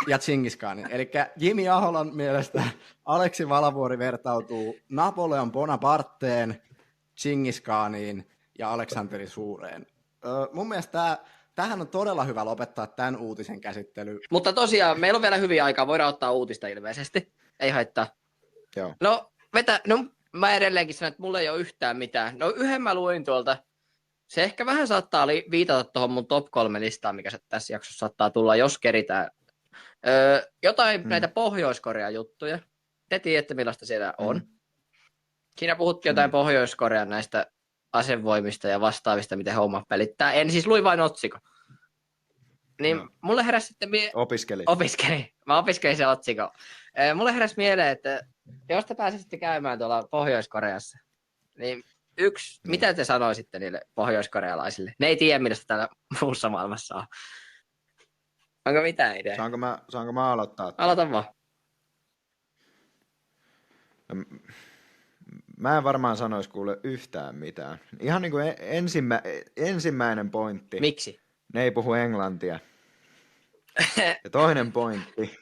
S2: Ja Džingis Khanin. Eli Jimi Aholan mielestä Aleksi Valavuori vertautuu Napoleon Bonaparteen, Džingis Khaniin ja Aleksanteri Suureen. Mun mielestä tähän on todella hyvä lopettaa tämän uutisen käsittely.
S1: Mutta tosiaan, meillä on vielä hyviä aikaa, voidaan ottaa uutista ilmeisesti. Ei haittaa.
S3: Joo.
S1: No mä edelleenkin sanon, että mulla ei ole yhtään mitään. No yhden mä luin tuolta. Se ehkä vähän saattaa viitata tuohon mun top 3 listaan, mikä tässä jaksossa saattaa tulla, jos keritään. Jotain näitä Pohjois-Korean juttuja. Te tiedätte, millaista siellä on. Siinä puhuttiin jotain Pohjois-Korean näistä asevoimista ja vastaavista, miten homma pelittää. En siis luin vain otsikon. Niin mulle heräsi sitten... Mä opiskelin se otsikon. Mulle heräsi mieleen, että jos te pääsisitte käymään tuolla Pohjois-Koreassa, niin mitä te sanoisitte niille pohjois-korealaisille? Ne ei tiedä, millaista täällä muussa maailmassa on. Onko mitään ideaa?
S3: Saanko mä aloittaa?
S1: Aloita vaan.
S3: Mä en varmaan sanoisi kuule yhtään mitään. Ihan niin kuin ensimmäinen pointti.
S1: Miksi?
S3: Ne ei puhu englantia. Ja toinen pointti,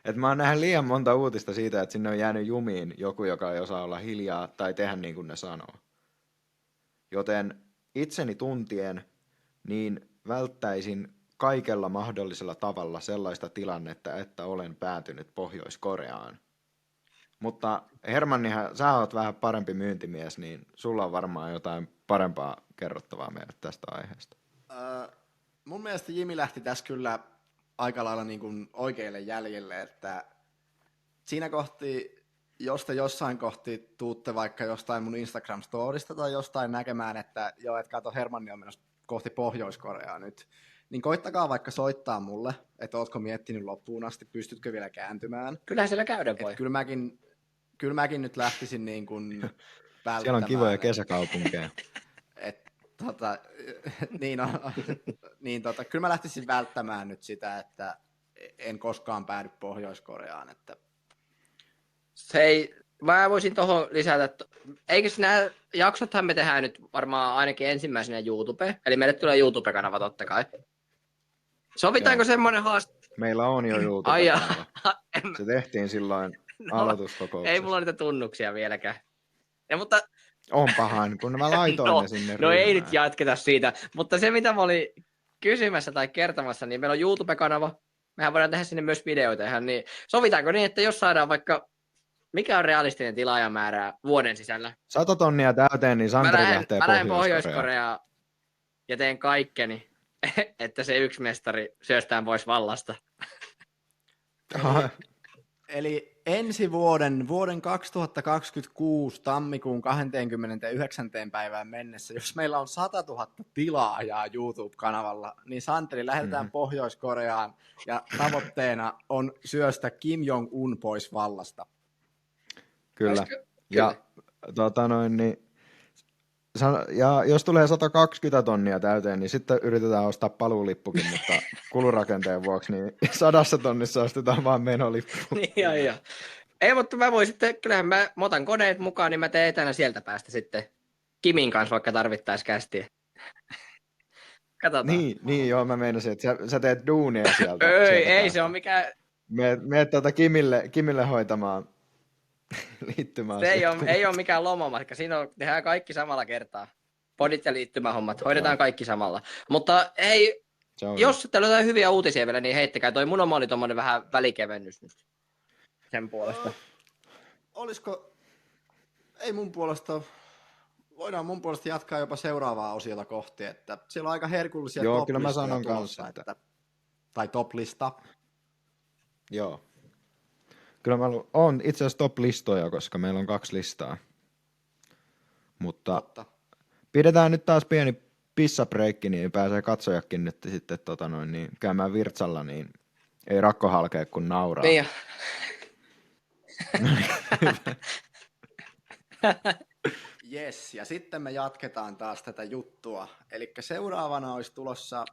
S3: että mä oon nähnyt liian monta uutista siitä, että sinne on jäänyt jumiin joku, joka ei osaa olla hiljaa tai tehdä niin kuin ne sanoo. Joten itseni tuntien, niin välttäisin kaikella mahdollisella tavalla sellaista tilannetta, että olen päätynyt Pohjois-Koreaan. Mutta Hermannihan, sä oot vähän parempi myyntimies, niin sulla on varmaan jotain parempaa kerrottavaa meille tästä aiheesta.
S2: Mun mielestä Jimi lähti tässä kyllä aika lailla niin kuin oikeille jäljelle, että siinä kohti, jos te jossain kohti tuutte vaikka jostain mun Instagram-storista tai jostain näkemään, että joo, et kato, Hermanni on menossa kohti Pohjois-Koreaa nyt, niin koittakaa vaikka soittaa mulle, että ootko miettinyt loppuun asti, pystytkö vielä kääntymään.
S1: Kyllähän siellä käydä voi.
S2: Kyllä mäkin nyt lähtisin niin kuin välttämään.
S3: Siellä on kivoja kesäkaupunkeja.
S2: Kyllä mä lähtisin välttämään nyt sitä, että en koskaan päädy Pohjois-Koreaan. Että...
S1: Mä voisin tuohon lisätä, että eikös nämä jaksothan me tehdään nyt varmaan ainakin ensimmäisenä YouTubeen, eli meille tulee YouTube-kanava totta kai. Sovitaanko semmoinen haaste?
S3: Meillä on jo YouTube-kanava. Se tehtiin silloin aloituskokouksessa.
S1: Ei mulla niitä tunnuksia vieläkään. Mutta...
S3: Onpahan, kun mä laitoin ne sinne
S1: ryhmään. Ei nyt jatketa siitä, mutta se mitä mä olin kysymässä tai kertomassa, niin meillä on YouTube-kanava. Mehän voidaan tehdä sinne myös videoita ihan niin. Sovitaanko niin, että jos saadaan vaikka, mikä on realistinen tilaajamäärä vuoden sisällä?
S3: 100 tonnia täyteen, niin Santeri lähtee
S1: Pohjois-Koreaan ja teen kaikkeni, että se yksi mestari syöstään pois vallasta.
S2: Eli ensi vuoden 2026 tammikuun 29. päivään mennessä, jos meillä on 100 000 tilaajaa YouTube-kanavalla, niin Santeri lähetetään Pohjois-Koreaan ja tavoitteena on syöstä Kim Jong-un pois vallasta.
S3: Kyllä. Ja, ja jos tulee 120 tonnia täyteen, niin sitten yritetään ostaa paluulippukin, mutta kulurakenteen vuoksi, niin 100 tonnissa ostetaan vaan menolippu.
S1: Niin. Ei, mutta mä voin sitten, kyllähän mä otan koneet mukaan, niin mä teen etänä sieltä päästä sitten Kimin kanssa, vaikka tarvittaisi kästiä. Katsotaan.
S3: Niin joo, mä meinasin, että sä teet duunia sieltä.
S1: Ei se on mikään...
S3: Meet Kimille hoitamaan
S1: Se ei ole mikään lomamatka, siinä tehdään kaikki samalla kertaa. Podit ja liittymähommat, hoidetaan kaikki samalla. Mutta hei, jos teillä on jotain hyviä uutisia vielä, niin heittäkää. Toi Munoma oli tommonen vähän välikevennys nyt sen puolesta.
S2: Olisiko, ei mun puolesta, voidaan mun puolesta jatkaa jopa seuraavaa osiota kohti, että siellä on aika herkullisia
S3: top-listoja. Joo, kyllä mä sanon kanssa.
S2: Tai top-lista.
S3: Joo. Kyllä mä on itse asiassa top-listoja, koska meillä on 2 listaa. Mutta pidetään nyt taas pieni pissabreikki, niin pääsee katsojakin nyt sitten niin käymään virtsalla, niin ei rakko halkea kun nauraa.
S1: Niin.
S2: Yes, ja sitten me jatketaan taas tätä juttua. Eli seuraavana olisi tulossa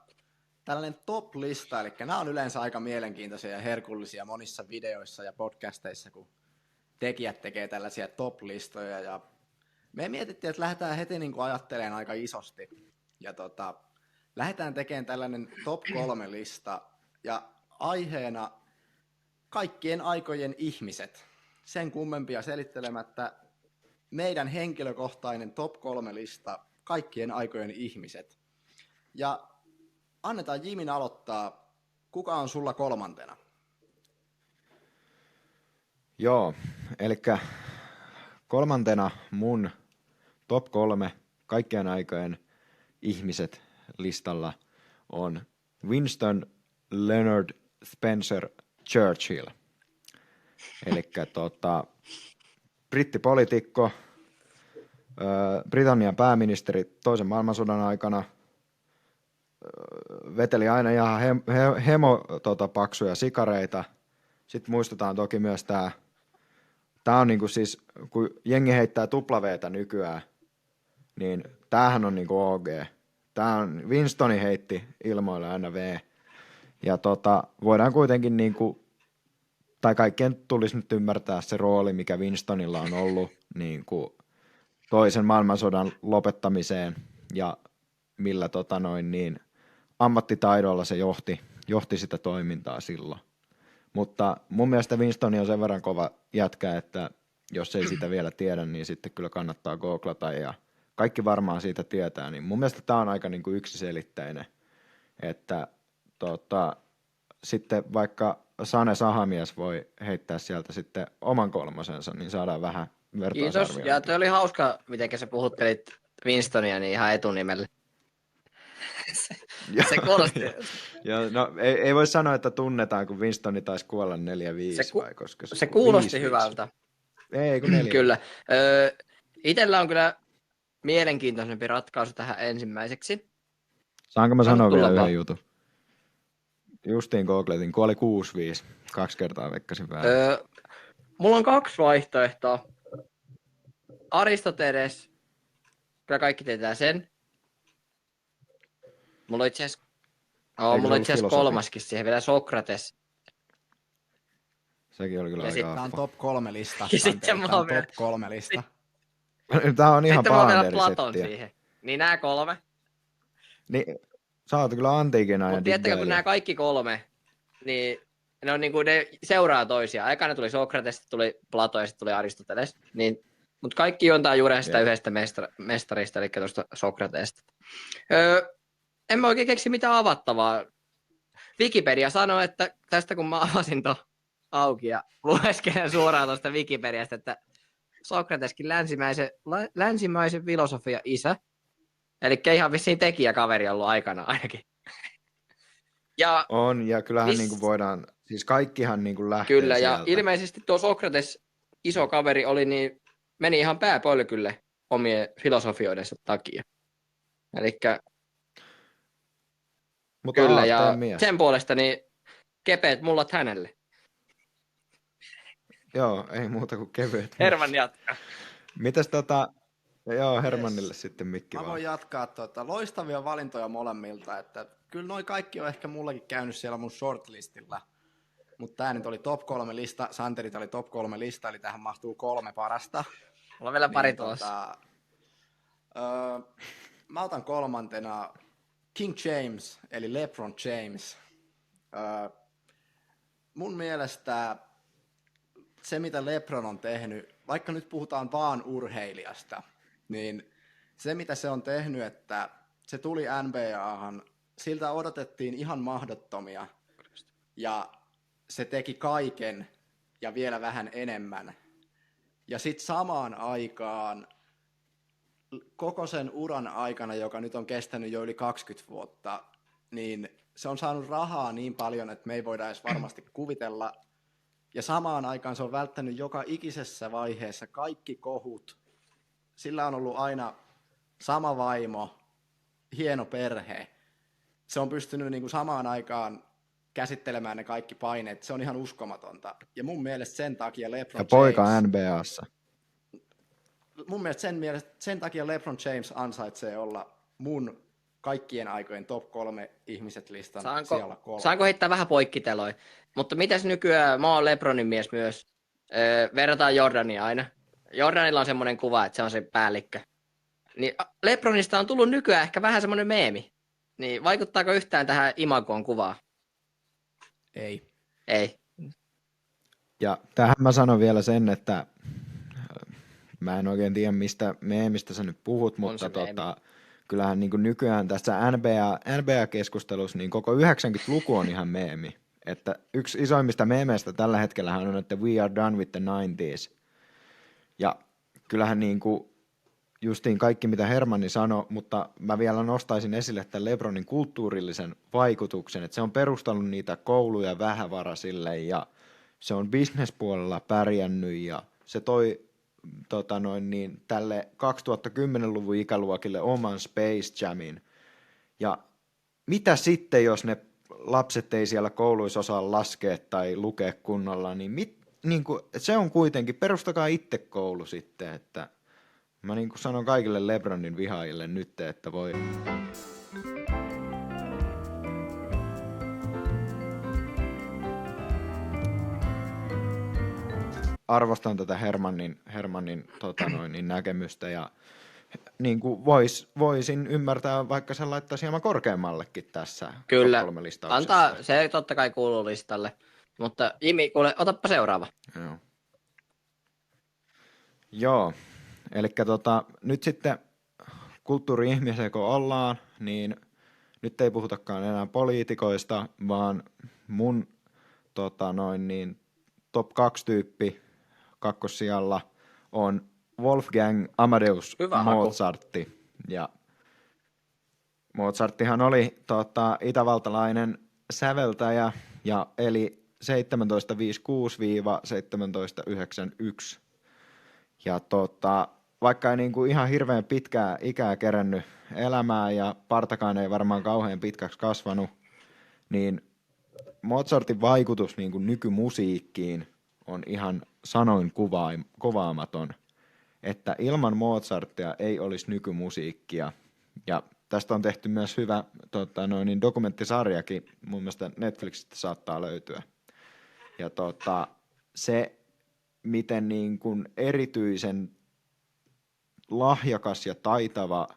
S2: tällainen top-lista, eli nämä on yleensä aika mielenkiintoisia ja herkullisia monissa videoissa ja podcasteissa, kun tekijät tekee tällaisia top-listoja, ja me mietittiin, että lähdetään heti niin kuin ajattelemaan aika isosti, ja lähdetään tekemään tällainen top 3 lista, ja aiheena kaikkien aikojen ihmiset. Sen kummempia selittelemättä meidän henkilökohtainen top 3 lista, kaikkien aikojen ihmiset. Ja annetaan Jimin aloittaa. Kuka on sulla 3?
S3: Joo, eli 3. mun top 3 kaikkien aikojen ihmiset listalla on Winston Leonard Spencer Churchill. Eli brittipoliitikko, Britannian pääministeri toisen maailmansodan aikana, veteli aina ihan paksuja sikareita. Sitten muistetaan toki myös tämä on niinku siis, kun jengi heittää tuplaveetä nykyään, niin tämähän on niinku OG. Tää on, Winstoni heitti ilmoille aina V. Ja voidaan kuitenkin niinku, tai kaikkien tulisi nyt ymmärtää se rooli, mikä Winstonilla on ollut niinku toisen maailmansodan lopettamiseen ja millä ammattitaidolla se johti sitä toimintaa silloin. Mutta mun mielestä Winston on sen verran kova jätkä, että jos ei sitä vielä tiedä, niin sitten kyllä kannattaa googlata ja kaikki varmaan siitä tietää. Niin mun mielestä tämä on aika niin kuin yksiselitteinen, että sitten vaikka Sane Sahamies voi heittää sieltä sitten oman 3, niin saadaan vähän vertaisarviointia.
S1: Kiitos, ja toi oli hauska, miten sä puhuttelit Winstonia niin ihan etunimellä. Se kuulosti.
S3: Ja, no, ei voi sanoa, että tunnetaan, kun Winstoni taisi kuolla 4-5 vai koska
S1: se kuulosti 5. hyvältä.
S3: Ei, kun 4.
S1: Kyllä. Itellä on kyllä mielenkiintoisempi ratkaisu tähän ensimmäiseksi.
S3: Saanko mä sanoa vielä yhden jutun? Justiin googletin, kuoli 6-5. 2 kertaa veikkasin väärin.
S1: Mulla on 2 vaihtoehtoa. Aristoteles, kyllä kaikki tietää sen. Mulla on itse asiassa 3. siihen vielä Sokrates.
S3: Sekin oli kyllä
S2: aika affa. Tämä on top 3 lista.
S1: Ja sitten mulla on
S2: top 3 lista.
S3: Tämä on ihan
S1: palanderi Platon siihen. Niin nämä 3.
S3: Niin, sä oot kyllä antiikin ajan.
S1: Mutta tiedättekö, kun nämä kaikki 3, niin ne on niinku, ne seuraa toisiaan. Aikana tuli Sokrates, sitten tuli Plato ja sitten tuli Aristoteles. Niin, mutta kaikki juontaa juuri sitä yhdestä mestarista, eli tuosta Sokrateesta. En mä oikein keksi mitään avattavaa. Wikipedia sanoo, että tästä kun mä avasin ton auki ja lueskelen suoraan tuosta Wikipediasta, että Sokrateskin länsimäisen filosofia isä. Eli ihan vissiin tekijäkaveri ollut aikana ainakin. Ja
S3: on, ja kyllähän niinku voidaan, siis kaikkihan niinku lähtee
S1: kyllä,
S3: sieltä.
S1: Ja ilmeisesti tuo Sokrates, iso kaveri oli, niin meni ihan pääpölkylle omien filosofioidensa takia. Elikkä
S3: mutta
S1: kyllä, ja sen puolesta niin kepeät mullat hänelle.
S3: Joo, ei muuta kuin kevyet.
S1: Herman jatkaa.
S3: Mitäs joo, Hermannille sitten mikki
S2: vaan. Mä voin jatkaa loistavia valintoja molemmilta, että kyllä noi kaikki on ehkä mullakin käynyt siellä mun shortlistilla. Mutta tää nyt oli top 3 lista, Santerit oli top 3 lista, eli tähän mahtuu 3 parasta.
S1: Mulla on vielä pari tuossa.
S2: Mä otan 3. King James, eli LeBron James. Mun mielestä se, mitä LeBron on tehnyt, vaikka nyt puhutaan vaan urheilijasta, niin se, mitä se on tehnyt, että se tuli NBAhan, siltä odotettiin ihan mahdottomia, ja se teki kaiken ja vielä vähän enemmän. Ja sitten samaan aikaan, koko sen uran aikana, joka nyt on kestänyt jo yli 20 vuotta, niin se on saanut rahaa niin paljon, että me ei voida edes varmasti kuvitella. Ja samaan aikaan se on välttänyt joka ikisessä vaiheessa kaikki kohut. Sillä on ollut aina sama vaimo, hieno perhe. Se on pystynyt niin kuin samaan aikaan käsittelemään ne kaikki paineet. Se on ihan uskomatonta. Ja mun mielestä sen takia LeBron
S3: Ja poika
S2: James...
S3: NBA:ssa.
S2: Mun mielestä sen takia LeBron James ansaitsee olla mun kaikkien aikojen top 3 ihmiset listan siellä 3.
S1: Saanko heittää vähän poikkiteloja? Mutta mitäs nykyään, mä oon LeBronin mies myös, verrataan Jordania aina. Jordanilla on semmoinen kuva, että se on se päällikkö. Niin LeBronista on tullut nykyään ehkä vähän semmoinen meemi. Niin vaikuttaako yhtään tähän imagoon kuvaan?
S2: Ei.
S1: Ei.
S3: Ja tähän mä sanon vielä sen, että mä en oikein tiedä, mistä meemistä sä nyt puhut, mutta kyllähän niin kuin nykyään tässä NBA-keskustelussa niin koko 90-luku on ihan meemi. Että yksi isoimmista meemeistä tällä hetkellä on, että we are done with the 90s. Ja kyllähän niin kuin justiin kaikki, mitä Hermanni sanoi, mutta mä vielä nostaisin esille tämän LeBronin kulttuurillisen vaikutuksen, että se on perustanut niitä kouluja vähävaraisille ja se on bisnespuolella pärjännyt ja se toi tälle 2010-luvun ikäluokille oman Space Jamin. Ja mitä sitten, jos ne lapset ei siellä kouluissa osaa laskea tai lukea kunnolla, niin se on kuitenkin, perustakaa itse koulu sitten, että mä niin kuin sanon kaikille LeBronin vihaajille nyt, että voi... Arvostan tätä Hermannin näkemystä ja niin kuin voisin ymmärtää, vaikka se laittaisi hieman korkeammallekin tässä.
S1: Kyllä, antaa, se totta kai kuuluu listalle. Mutta Jimi, kuule, otappa seuraava.
S3: Joo. Eli nyt sitten kulttuuri-ihmisiä kun ollaan, niin nyt ei puhutakaan enää poliitikoista, vaan mun top 2 tyyppi kakkossijalla on Wolfgang Amadeus Mozartti. Ja Mozarttihan oli itävaltalainen säveltäjä ja eli 1756–1791. Ja vaikka ei niinku ihan hirveän pitkää ikää kerennyt elämään ja partakaan ei varmaan kauhean pitkäksi kasvanut, niin Mozartin vaikutus niinku nykymusiikkiin on ihan sanoin kuvaamaton, että ilman Mozartia ei olisi nykymusiikkia. Ja tästä on tehty myös hyvä dokumenttisarjakin, mun mielestä Netflixistä saattaa löytyä. Ja se, miten niin kuin erityisen lahjakas ja taitava,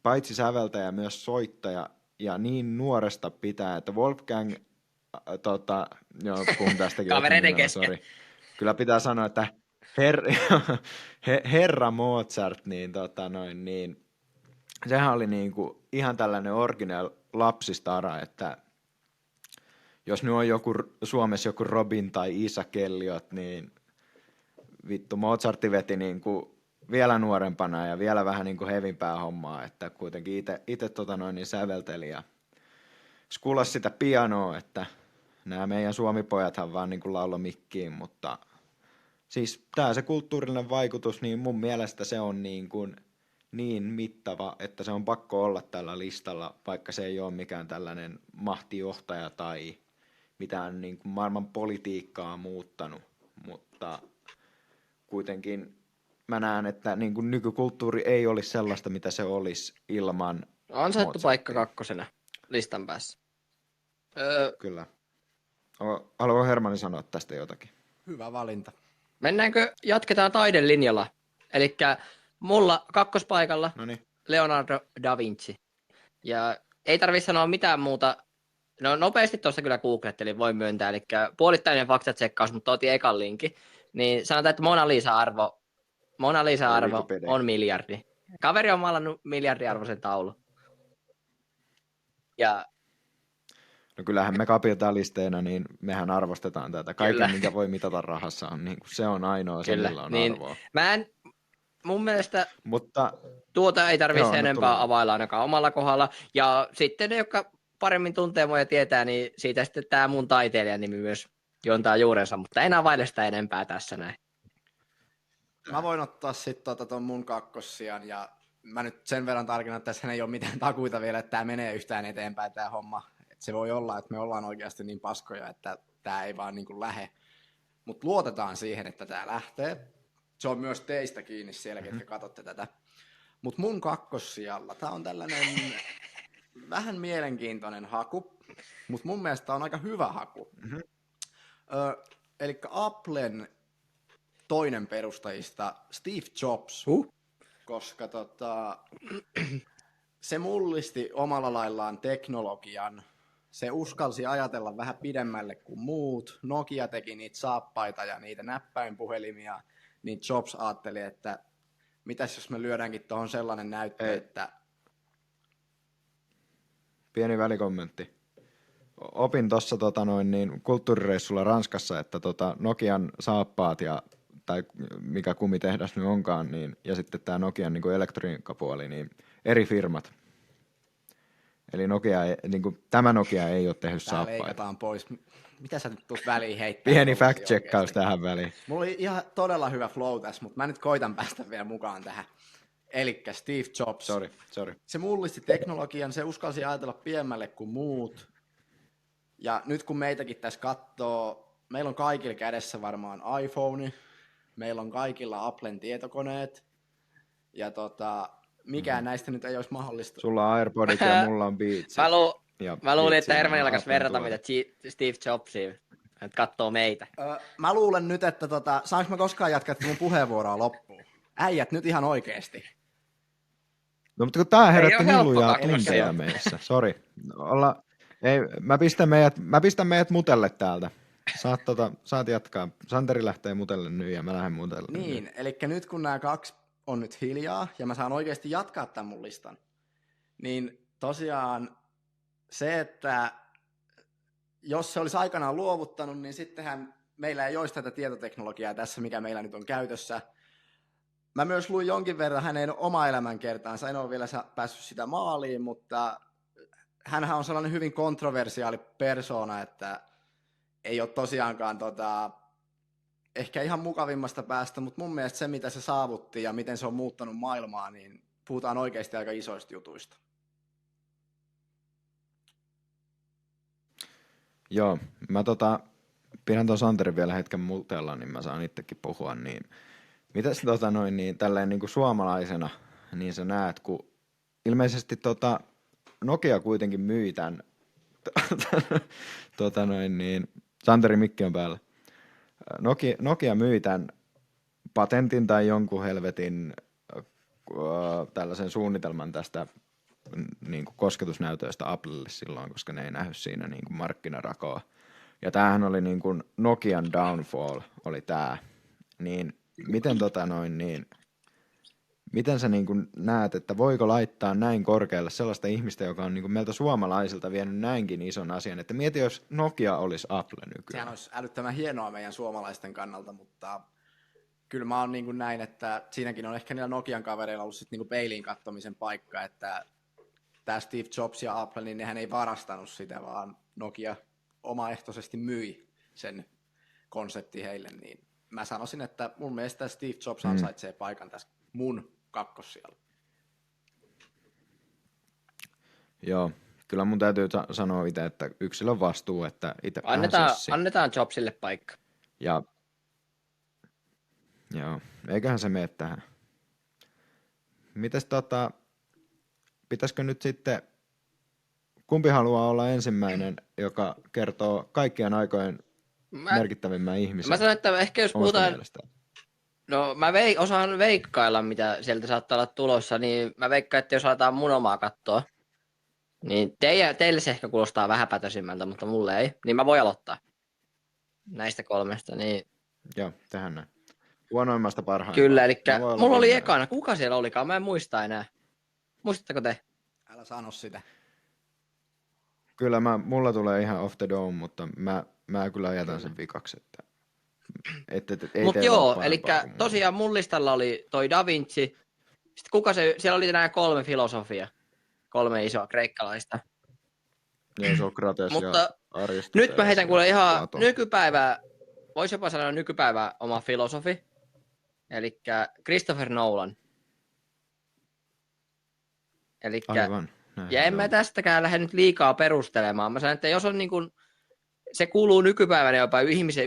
S3: paitsi säveltäjä, myös soittaja, ja niin nuoresta pitää, että Wolfgang, puhun tästäkin.
S1: Kavereiden kesken.
S3: Kyllä pitää sanoa, että herra Mozart, niin sehän oli niinku ihan tällainen original lapsistara, että jos nyt on Suomessa joku Robin tai Isaac Elliot, niin vittu Mozartti veti niinku vielä nuorempana ja vielä vähän niinku hevimpää hommaa, että kuitenkin itse sävelteli ja skulas sitä pianoa, että nämä meidän suomipojathan vaan niinku laulo mikkiin, mutta siis tää se kulttuurinen vaikutus, niin mun mielestä se on niin mittava, että se on pakko olla tällä listalla, vaikka se ei ole mikään tällainen mahtijohtaja tai mitään niin kuin maailman politiikkaa muuttanut, mutta kuitenkin mä näen, että niin kuin nykykulttuuri ei olisi sellaista, mitä se olisi ilman
S1: ansaittu paikka kakkosena listan päässä.
S3: Kyllä. Haluatko Hermanni sanoa tästä jotakin?
S2: Hyvä valinta.
S1: Jatketaan taidelinjalla. Elikkä mulla kakkospaikalla
S3: Noniin.
S1: Leonardo da Vinci. Ja ei tarvitse sanoa mitään muuta. No nopeasti tuossa kyllä googlettelin, voin myöntää. Eli puolittainen faktatsekkaus, mutta otin ekan linkin. niin sanotaan, että Mona Lisa-arvo
S3: Wikipedia.
S1: on miljardi. Kaveri on maalannut miljardiarvoisen taulu. Ja
S3: No kyllähän me kapitalisteina, niin mehän arvostetaan tätä. Kaiken,
S1: Kyllä.
S3: minkä voi mitata rahassa, on, niin kuin, se on ainoa, se
S1: Kyllä,
S3: millä on
S1: niin
S3: arvoa.
S1: mun mielestä
S3: Mutta
S1: tuota ei tarvitse
S3: Joo, anna
S1: enempää
S3: tulla.
S1: availla ainakaan omalla kohdalla. Ja sitten ne, jotka paremmin tuntee mua ja tietää, niin siitä sitten tämä mun taiteilijan nimi myös juontaa juurensa, mutta en availe sitä enempää tässä näin.
S2: Mä voin ottaa sitten ton mun kakkossian ja mä nyt sen verran tarkennan, että tässä ei ole mitään takuita vielä, että tämä menee yhtään eteenpäin tämä homma. Et se voi olla, että me ollaan oikeasti niin paskoja, että tämä ei vaan niin kuin lähe. Mutta luotetaan siihen, että tämä lähtee. Se on myös teistä kiinni siellä, ketkä katsotte tätä. Mutta mun kakkossijalla, tämä on tällainen vähän mielenkiintoinen haku, mutta mun mielestä tää on aika hyvä haku. Eli Applen toinen perustajista, Steve Jobs, koska se mullisti omalla laillaan teknologian, se uskalsi ajatella vähän pidemmälle kuin muut, Nokia teki niitä saappaita ja niitä näppäinpuhelimia, niin Jobs ajatteli, että mitäs jos me lyödäänkin tuohon sellainen näyttö, että...
S3: Pieni välikommentti. Opin tuossa niin kulttuurireissulla Ranskassa, että Nokian saappaat tai mikä kumitehdas nyt onkaan, niin, ja sitten tämä Nokian niin elektroniikkapuoli, niin eri firmat. Eli tämä Nokia ei ole tehnyt
S2: Tää
S3: saappaita.
S2: leikataan pois. Mitä sä nyt tuut väliin heittää?
S3: Pieni fact-checkaus tähän väliin.
S2: Mulla oli ihan todella hyvä flow tässä, mutta mä nyt koitan päästä vielä mukaan tähän. Elikkä Steve Jobs.
S3: Sorry.
S2: Se mullisti teknologian, se uskalsi ajatella pienemmälle kuin muut. Ja nyt kun meitäkin tässä katsoo, meillä on kaikilla kädessä varmaan iPhone, meillä on kaikilla Applen tietokoneet, ja mikään näistä nyt ei olisi mahdollista.
S3: Sulla on AirPodit ja mulla on Beatsit.
S1: Mä luulin, että Hermanilla alkaisi
S3: Applen
S1: verrata
S3: tuote.
S1: mitä Steve Jobsiin, että katsoo meitä.
S2: Mä luulen nyt, että saanko mä koskaan jatkaa mun puheenvuoroa loppuun? Äijät nyt ihan oikeesti.
S3: No mutta kun tää herätti
S1: ole helppo
S3: lujaa
S1: kakkosia.
S3: tunteja meissä, sori. Mä pistän meidät mutelle täältä. Saat jatkaa. Santeri lähtee mutelle nyt ja mä lähden mutelle.
S2: Niin, eli nyt kun nämä kaksi on nyt hiljaa ja mä saan oikeasti jatkaa tämän mun listan, niin tosiaan se, että jos se olisi aikanaan luovuttanut, niin sittenhän meillä ei olisi tätä tietoteknologiaa tässä, mikä meillä nyt on käytössä. Mä myös luin jonkin verran hänen oma elämänkertaansa, en ole vielä päässyt sitä maaliin, mutta hänhän on sellainen hyvin kontroversiaali persoona, että ei ole tosiaankaan ehkä ihan mukavimmasta päästä, mutta mun mielestä se, mitä se saavutti ja miten se on muuttanut maailmaa, niin puhutaan oikeasti aika isoista jutuista.
S3: Joo, mä pidän tuon Santerin vielä hetken mutella, niin mä saan itsekin puhua. Niin, mitäs niin, tälleen niin kuin suomalaisena, niin sä näet, kun ilmeisesti Nokia kuitenkin myi tämän, niin, Santerin mikki on päällä. Nokia myi tämän patentin tai jonkun helvetin tällaisen suunnitelman tästä niin kuin kosketusnäytöistä Applelle silloin, koska ne ei nähnyt siinä niin kuin markkinarakoa. Ja tämähän oli niin kuin Nokian downfall, oli tämä. Niin miten miten sä niin kuin näet, että voiko laittaa näin korkealle sellaista ihmistä, joka on niin kuin meiltä suomalaisilta vienyt näinkin ison asian, että mieti, jos Nokia olisi Apple nykyään.
S2: Sehän olisi älyttömän hienoa meidän suomalaisten kannalta, mutta kyllä mä oon niin kuin näin, että siinäkin on ehkä niillä Nokian kavereilla ollut sit niin kuin peiliin kattomisen paikka, että tämä Steve Jobs ja Apple, niin nehän ei varastanut sitä, vaan Nokia omaehtoisesti myi sen konsepti heille, niin mä sanoisin, että mun mielestä Steve Jobs ansaitsee paikan tässä mun kakkossijalla.
S3: Joo, kyllä mun täytyy sanoa itse, että yksilön vastuu, että itse
S1: Annetaan Jobsille paikka.
S3: Ja joo, eiköhän se mene tähän. Mites pitäisikö nyt sitten, kumpi haluaa olla ensimmäinen, joka kertoo kaikkien aikojen merkittävimmän ihmisen?
S1: Mä sanon, että ehkä jos puhutaan,
S3: mielestään?
S1: no mä osaan veikkailla, mitä sieltä saattaa olla tulossa, niin mä veikkaan, että jos aletaan mun omaa katsoa, niin teille se ehkä kuulostaa vähäpätöisimmältä, mutta mulle ei, niin mä voin aloittaa näistä kolmesta. Niin
S3: Joo, tehdään näin. Huonoimmasta parhaimpaan.
S1: Kyllä, eli
S3: Mä voin olla
S1: mulla oli
S3: viimeinen.
S1: ekana. Kuka siellä olikaan? Mä en muista enää. Muistatteko te?
S2: Älä sano sitä.
S3: Kyllä mulla tulee ihan off the dome, mutta mä kyllä jätän sen vikaksi, että ei
S1: Mutta
S3: teillä ole
S1: joo,
S3: parempaa
S1: eli
S3: kuin mulla.
S1: tosiaan mun listalla oli toi Da Vinci. Sitten siellä oli nämä 3 filosofia. 3 isoa kreikkalaista.
S3: Joo, Sokrates
S1: Mutta
S3: ja Aristoteles.
S1: nyt mä heitän kuule ihan
S3: Platon.
S1: nykypäivää, voisi jopa sanoa nykypäivää oma filosofi. Eli Christopher Nolan.
S3: Aivan. Näin
S1: Ja en mä tästäkään lähde nyt liikaa perustelemaan. Mä sanon, että jos on niin kuin, se kuuluu nykypäivänä jopa ihmisen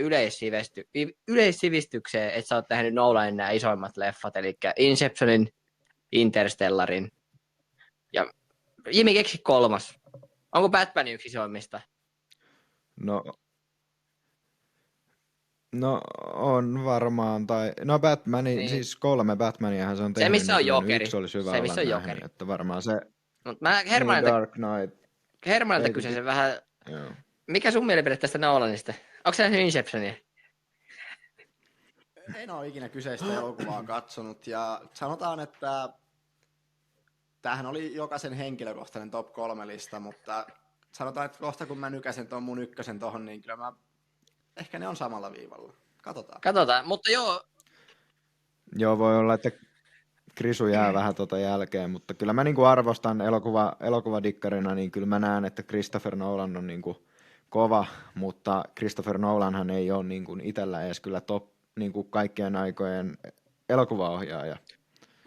S1: yleissivistykseen, että sä oot nähnyt Nolanin nämä isoimmat leffat, eli Inceptionin, Interstellarin. Ja Jimi, keksi 3. Onko Batman yksi isoimmista?
S3: No on varmaan, no Batmanin,
S1: Niin.
S3: siis 3 Batmaniahan se on tehnyt.
S1: Se, missä on
S3: niin
S1: Jokeri.
S3: Yksi olisi hyvä
S1: Se,
S3: olla
S1: missä on
S3: nähnyt,
S1: Jokeri.
S3: että varmaan se
S1: Mut mä
S3: niin Dark Knight.
S1: Hermanilta
S3: Ei,
S1: kysyisin vähän,
S3: Joo.
S1: mikä sun mielipide tästä Nolanista? Onko sä nähnyt Inceptionia?
S2: En ole ikinä kyseistä elokuvaa katsonut ja sanotaan, että tämähän oli jokaisen henkilökohtainen top 3 lista, mutta sanotaan, että kohta kun mä nykäsen tuon mun ykkösen tohon, niin kyllä ehkä ne on samalla viivalla. Katsotaan.
S1: Mutta joo,
S3: Joo, voi olla, että Krisu jää vähän jälkeen, mutta kyllä mä niinku arvostan elokuvadikkarina, niin kyllä mä näen, että Christopher Nolan on niinku kova, mutta Christopher Nolanhan ei ole niinku itsellä edes kyllä top niinku kaikkien aikojen elokuvaohjaaja.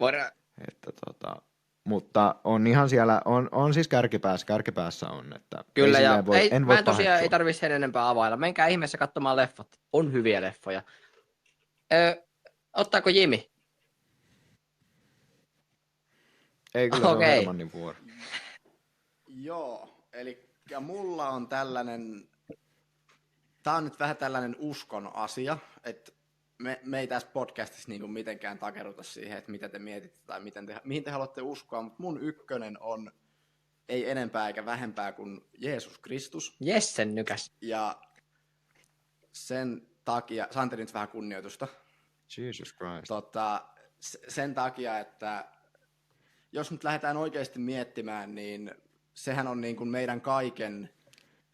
S1: voidaan.
S3: Että mutta on ihan siellä, on siis kärkipäässä on. Että
S1: Kyllä,
S3: ei
S1: ja
S3: silleen voi, en voi
S1: mä en tosiaan
S3: paheksua.
S1: ei tarvitse sen enempää availla. Menkää ihmeessä katsomaan leffat. On hyviä leffoja. Ottaako Jimi?
S3: Ei kyllä, se on
S1: Okei.
S3: Hermannin vuoro.
S2: Joo, eli mulla on tällainen, tää on nyt vähän tällainen uskon asia, että me ei tässä podcastissa niinku mitenkään takeruta siihen, että mitä te mietitte tai mihin te haluatte uskoa, mutta mun ykkönen on ei enempää eikä vähempää kuin Jeesus Kristus.
S1: Jessen nykäs.
S2: Ja sen takia, Santeri nyt vähän kunnioitusta,
S3: Jesus Christ.
S2: sen takia, että jos nyt lähdetään oikeasti miettimään, niin sehän on niin kuin meidän kaiken,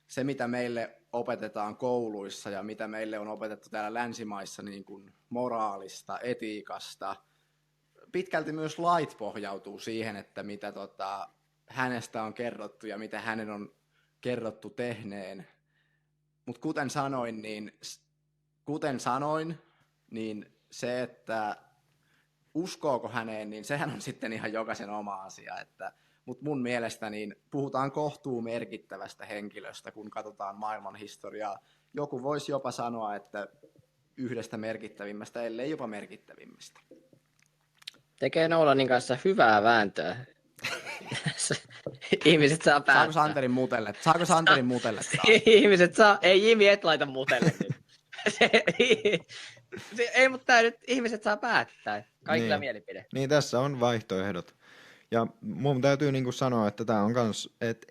S2: se mitä meille opetetaan kouluissa ja mitä meille on opetettu täällä länsimaissa niin kuin moraalista, etiikasta. Pitkälti myös lait pohjautuu siihen, että mitä hänestä on kerrottu ja mitä hänen on kerrottu tehneen. Mutta kuten sanoin, niin se, että uskooko häneen, niin sehän on sitten ihan jokaisen oma asia. Mutta mun mielestä niin puhutaan kohtuu merkittävästä henkilöstä, kun katsotaan maailman historiaa. Joku voisi jopa sanoa, että yhdestä merkittävimmästä, ellei jopa merkittävimmistä.
S1: Tekee Nolanin kanssa hyvää vääntöä. Ihmiset saa päättää.
S2: Saako Santerin mutelle?
S1: Ihmiset saa. Ei Jimi, et laita mutelle nyt. Ei, mutta tää nyt ihmiset saa päättää. Kaikilla
S3: Niin.
S1: mielipide.
S3: Niin, tässä on vaihtoehdot. Ja mun täytyy niinku sanoa, että tämä on kans, että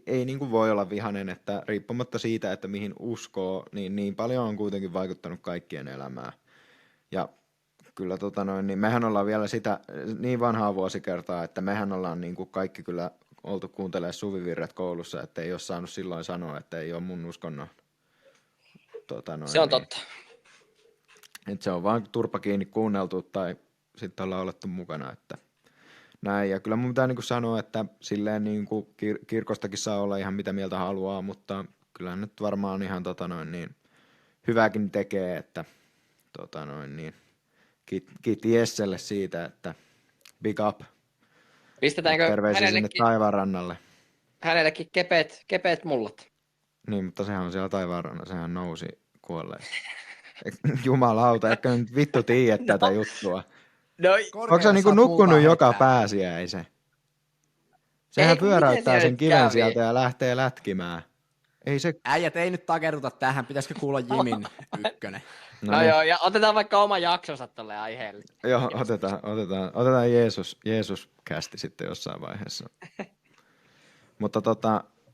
S3: ei niinku voi olla vihainen, että riippumatta siitä, että mihin uskoo, niin paljon on kuitenkin vaikuttanut kaikkien elämään. Ja kyllä niin mehän ollaan vielä sitä niin vanhaa vuosikertaa, että mehän ollaan niinku kaikki kyllä oltu kuuntelemaan suvivirret koulussa, että ei ole saanut silloin sanoa, että ei ole mun uskonnon.
S1: Se on totta.
S3: Että se on vaan turpa kiinni kuunneltu tai sitten ollaan olettu mukana, että näin. Ja kyllä mun pitää niinku sanoa, että silleen niinku kirkostakin saa olla ihan mitä mieltä haluaa, mutta kyllä nyt varmaan ihan hyvääkin tekee, että kiitti Jesselle siitä, että big up.
S1: Pistetäänkö
S3: Terveisiä sinne taivaanrannalle.
S1: hänellekin kepeät mullat?
S3: Niin, mutta sehän on siellä taivaanrannalla, sehän nousi kuolleesta. Jumalauta, ehkä nyt vittu tiedät tätä juttua.
S1: No,
S3: Onko sä niinku nukkunut joka pääsiäisen? Sehän pyöräyttää sen kiven sieltä ja lähtee lätkimään. Ei se...
S2: Äijät ei nyt takerruta tähän, pitäisikö kuulla Jimin ykkönen?
S1: No joo, ja otetaan vaikka oma jaksonsa tolle aiheelle.
S3: Joo, otetaan Jeesus kästi sitten jossain vaiheessa. Mutta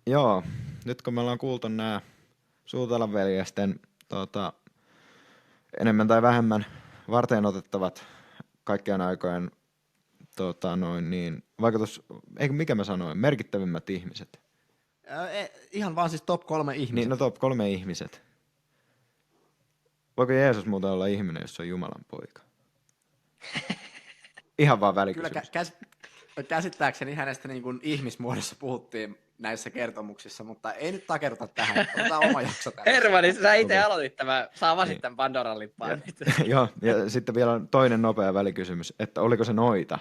S3: joo, nyt kun me ollaan kuultu nämä Suutalan veljesten enemmän tai vähemmän varten otettavat kaikkien aikojen mikä mä sanoin, merkittävimmät ihmiset.
S2: Ihan vaan siis top 3 ihmiset.
S3: Niin, no top 3 ihmiset. Voiko Jeesus muuten olla ihminen, jos se on Jumalan poika? Ihan vaan välikysymys.
S2: Kyllä käsittääkseni hänestä niin kuin ihmismuodossa puhuttiin näissä kertomuksissa, mutta ei nyt takerta tähän. Otetaan oma jakso tällä.
S1: Hermani, sä itse aloitit tämä. Saa vaan sitten Pandoran lippaan.
S3: Joo, ja sitten vielä toinen nopea välikysymys, että oliko se noita?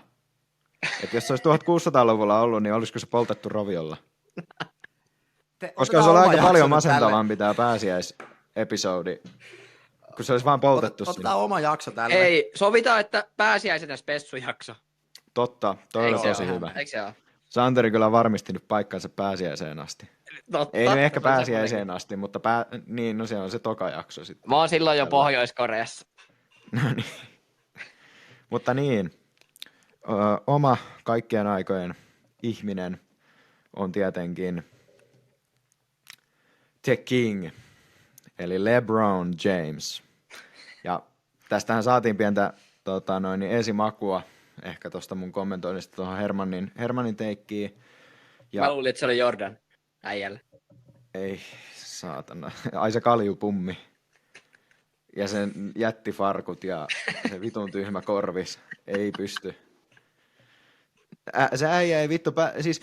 S3: Että jos se olisi 1600-luvulla ollut, niin olisiko se poltettu roviolla? Koska se on aika paljon masentavampi tämä pääsiäisepisodi, kun se olisi vaan poltettu sinne.
S2: Otetaan oma jakso tälle.
S1: Ei, sovitaan, että pääsiäisenä spessujakso.
S3: Totta, toi on tosi hyvä.
S1: Eikö se ole?
S3: Santeri kyllä varmisti nyt paikkansa pääsiäiseen asti.
S1: Totta.
S3: Ei nyt ehkä pääsiäiseen asti, mutta niin, no se on se toka jakso sitten.
S1: Mä oon silloin jo Pohjois-Koreassa.
S3: No niin. Mutta niin, oma kaikkien aikojen ihminen on tietenkin The King, eli LeBron James. Ja tästähän saatiin pientä esimakua ehkä tuosta mun kommentoinnista tuohon Hermanin teikkiin. Ja
S1: Mä luulin, että se oli Jordan äijällä.
S3: ei, saatana. Ai se kaljupummi. Ja sen jättifarkut ja se vitun tyhmä korvis. Ei pysty. Se äijä ei vittu siis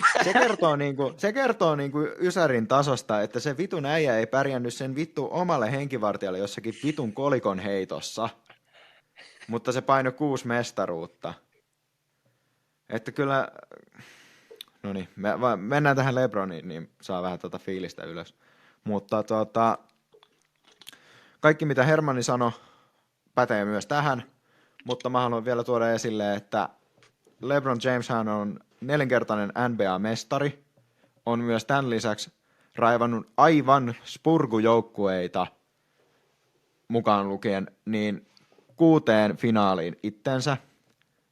S3: se kertoo niinku Ysärin tasosta, että se vitun äijä ei pärjännyt sen vittu omalle henkivartijalle jossakin vitun kolikon heitossa. Mutta se paino 6 mestaruutta. Että kyllä, no niin, mennään tähän LeBroniin, niin saa vähän fiilistä ylös. Mutta kaikki mitä Hermanni sanoi pätee myös tähän, mutta mä haluan vielä tuoda esille, että LeBron Jameshan on 4-kertainen NBA-mestari, on myös tämän lisäksi raivannut aivan spurgujoukkueita mukaan lukien niin 6 finaaliin itsensä,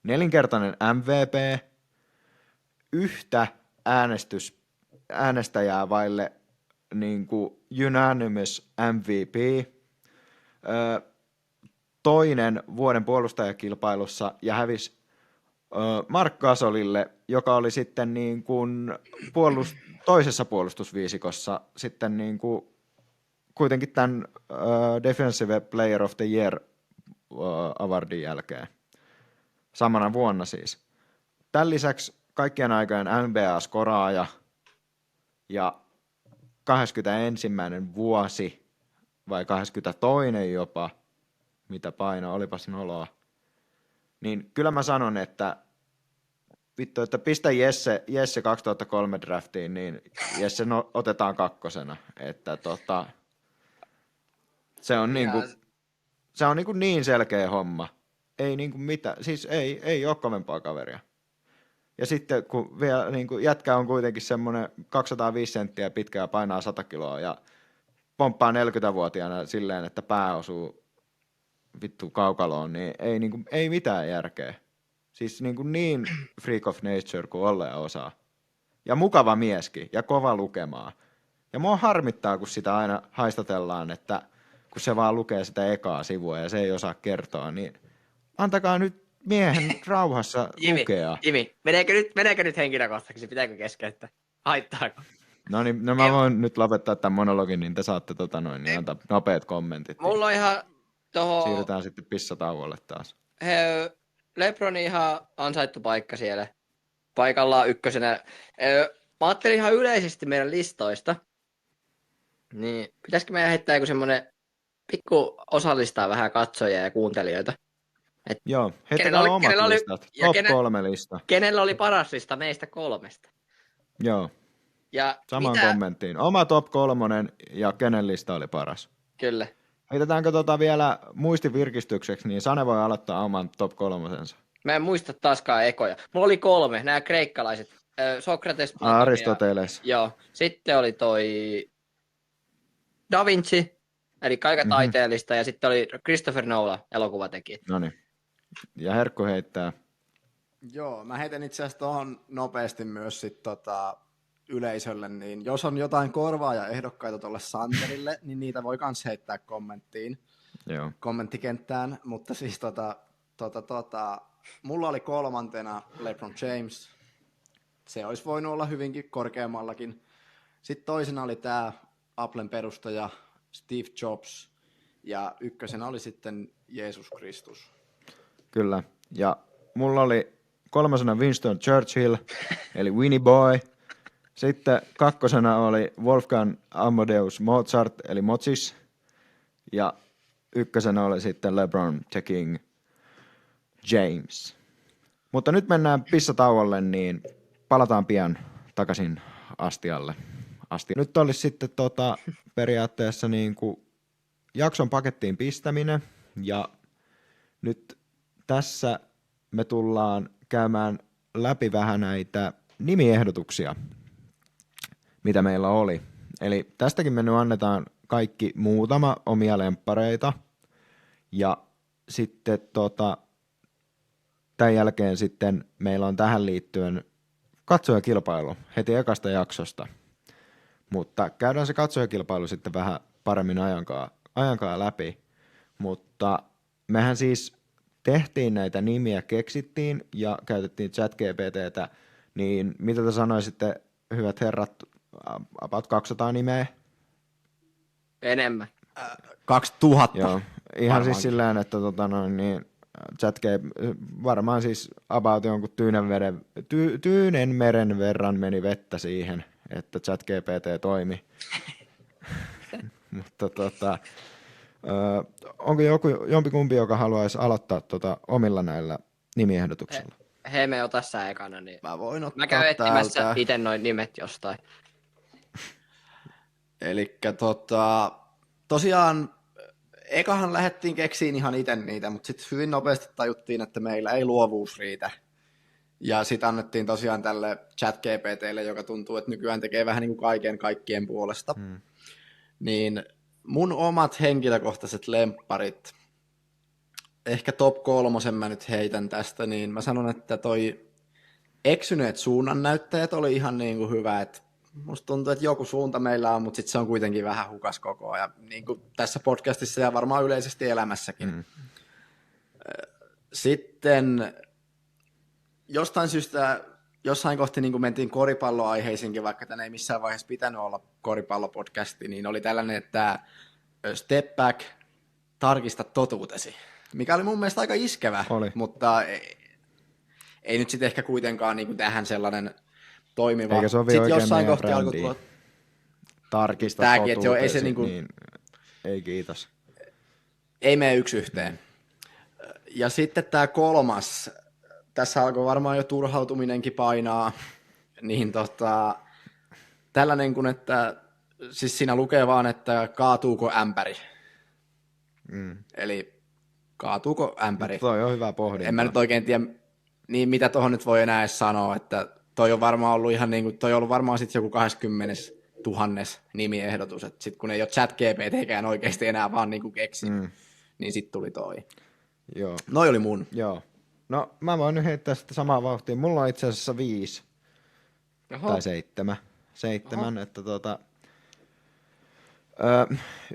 S3: 4-kertainen MVP, yhtä äänestäjää vaille niin kuin unanimous MVP, toinen vuoden puolustajakilpailussa ja hävisi Marc Gasolille, joka oli sitten niin kuin toisessa puolustusviisikossa sitten niin kuin kuitenkin tämän Defensive Player of the Year awardin jälkeen. Samana vuonna siis. Tämän lisäksi kaikkien aikojen NBA-skoraaja ja 21. vuosi vai 22. jopa, mitä paino, olipas noloa. Niin kyllä mä sanon, että vittu, että pistä Jesse 2003 draftiin, niin Jesse otetaan 2. Että se on se on niin selkeä homma. Ei niinku mitään, siis ei ole kovempaa kaveria. Ja sitten kun vielä niinku jätkä on kuitenkin semmoinen 205 senttiä pitkä ja painaa 100 kiloa ja pomppaa 40-vuotiaana silleen, että pää osuu vittu kaukaloon, niin ei mitään järkeä. Siis niin freak of nature kuin olleen osaa. Ja mukava mieskin, ja kova lukemaa. Ja mua harmittaa, kun sitä aina haistatellaan, että kun se vaan lukee sitä ekaa sivua ja se ei osaa kertoa, niin antakaa nyt miehen rauhassa lukea.
S1: Jimi, meneekö nyt henkilökohtaisesti, pitääkö keskeyttää? Haittaako?
S3: No niin, mä voin nyt lopettaa tämän monologin, niin te saatte niin antaa nopeat kommentit.
S1: Mulla on ihan
S3: siirrytään sitten pissatauolle taas.
S1: LeBron ihan ansaittu paikka siellä. Paikallaan 1. Mä ajattelin ihan yleisesti meidän listoista. Niin, pitäisikö meidän heittää joku semmonen pikku osallistaa vähän katsojia ja kuuntelijoita?
S3: Joo, heittäkää omat listat. Top 3 lista.
S1: Kenellä oli paras lista meistä 3?
S3: Joo.
S1: Ja
S3: saman kommenttiin. Oma top 3 ja kenen lista oli paras.
S1: Kyllä.
S3: Heitetäänkö vielä muistin virkistykseksi, niin Sane voi aloittaa oman top 3.
S1: Mä en muista taaskaan ekoja. Mulla oli 3, nämä kreikkalaiset. Sokrates, Platon
S3: Aristoteles.
S1: Joo. Sitten oli toi Da Vinci, eli taiteellista, ja sitten oli Christopher Nolan, elokuvatekijä.
S3: Noniin. Ja Herkku heittää.
S2: Joo, mä heitän itse asiassa tuohon nopeasti myös sit yleisölle, niin jos on jotain korvaajaehdokkaita tuolle Santerille, niin niitä voi kans heittää kommenttiin.
S3: Joo.
S2: kommenttikenttään, mutta siis mulla oli 3. LeBron James. Se olisi voinut olla hyvinkin korkeammallakin. Sitten toisena oli tämä Applen perustaja Steve Jobs, ja 1. oli sitten Jeesus Kristus.
S3: Kyllä, ja mulla oli 3. Winston Churchill, eli Winnie Boy. Sitten 2. oli Wolfgang Amadeus Mozart, eli Mozis. Ja 1. oli sitten LeBron the King James. Mutta nyt mennään pissatauolle, niin palataan pian takaisin astialle. Nyt olisi sitten periaatteessa niin kuin jakson pakettiin pistäminen, ja nyt tässä me tullaan käymään läpi vähän näitä nimiehdotuksia, mitä meillä oli. Eli tästäkin me nyt annetaan kaikki muutama omia lemppareita, ja sitten tämän jälkeen sitten meillä on tähän liittyen katsojakilpailu heti ekasta jaksosta. Mutta käydään se katsojakilpailu sitten vähän paremmin ajankaan läpi. Mutta mehän siis tehtiin näitä nimiä, keksittiin ja käytettiin ChatGPTtä, niin mitä te sanoisitte, hyvät herrat, about 200 nimeä?
S1: Enemmän.
S2: 2000.
S3: Joo, ihan siis sillään, että varmaan siis about jonkun Tyynen meren verran meni vettä siihen, että ChatGPT toimi. Mutta onko jompikumpi, joka haluaisi aloittaa omilla näillä nimiehdotuksilla?
S1: Hei, me ota sä ekana, niin
S2: Mä voin ottaa
S1: mä käyn etsimässä
S2: täältä.
S1: itse noin nimet jostain.
S2: Elikkä tosiaan ekahan lähdettiin keksiin ihan itse niitä, mutta sitten hyvin nopeasti tajuttiin, että meillä ei luovuus riitä. Ja sitten annettiin tosiaan tälle ChatGPTlle, joka tuntuu, että nykyään tekee vähän niin kuin kaikkien puolesta. Niin mun omat henkilökohtaiset lempparit, ehkä top 3 mä nyt heitän tästä, niin mä sanon, että toi eksyneet suunnannäyttäjät oli ihan niin kuin hyvä, että musta tuntuu, että joku suunta meillä on, mutta sitten se on kuitenkin vähän hukas koko ajan, niin kuin tässä podcastissa ja varmaan yleisesti elämässäkin. Sitten jostain syystä jossain kohti niin kuin mentiin koripalloaiheisiinkin, vaikka tänne ei missään vaiheessa pitänyt olla koripallopodcasti, niin oli tällainen, että step back, tarkista totuutesi, mikä oli mun mielestä aika iskevä, mutta ei nyt sitten ehkä kuitenkaan niin kuin tähän sellainen toimiva.
S3: Eikä sovi
S2: sitten
S3: oikein
S2: jossain
S3: meidän
S2: kohti alkoi tulla
S3: tarkista
S2: tämäkin,
S3: totuutesi,
S2: ei se niinku,
S3: niin ei kiitos.
S2: Ei mene yksi yhteen. Ja sitten tämä 3, tässä alkoi varmaan jo turhautuminenkin painaa, niin tällainen kuin, että siis siinä lukee vaan, että kaatuuko ämpäri. Eli kaatuuko ämpäri.
S3: Toi on hyvä pohdinta.
S2: En mä nyt oikein tiedä, niin mitä tuohon nyt voi enää edes sanoa, että toi on varmaan ollut ihan niin kuin, toi on ollut varmaan sitten joku 20 000 nimiehdotus, että sitten kun ei ole ChatGPTkään oikeasti enää vaan niin kuin keksinyt, niin sitten tuli toi.
S3: Joo.
S2: Noi oli mun.
S3: Joo. No mä voin nyt heittää sitä samaa vauhtia. Mulla on itse asiassa 5 tai 7, että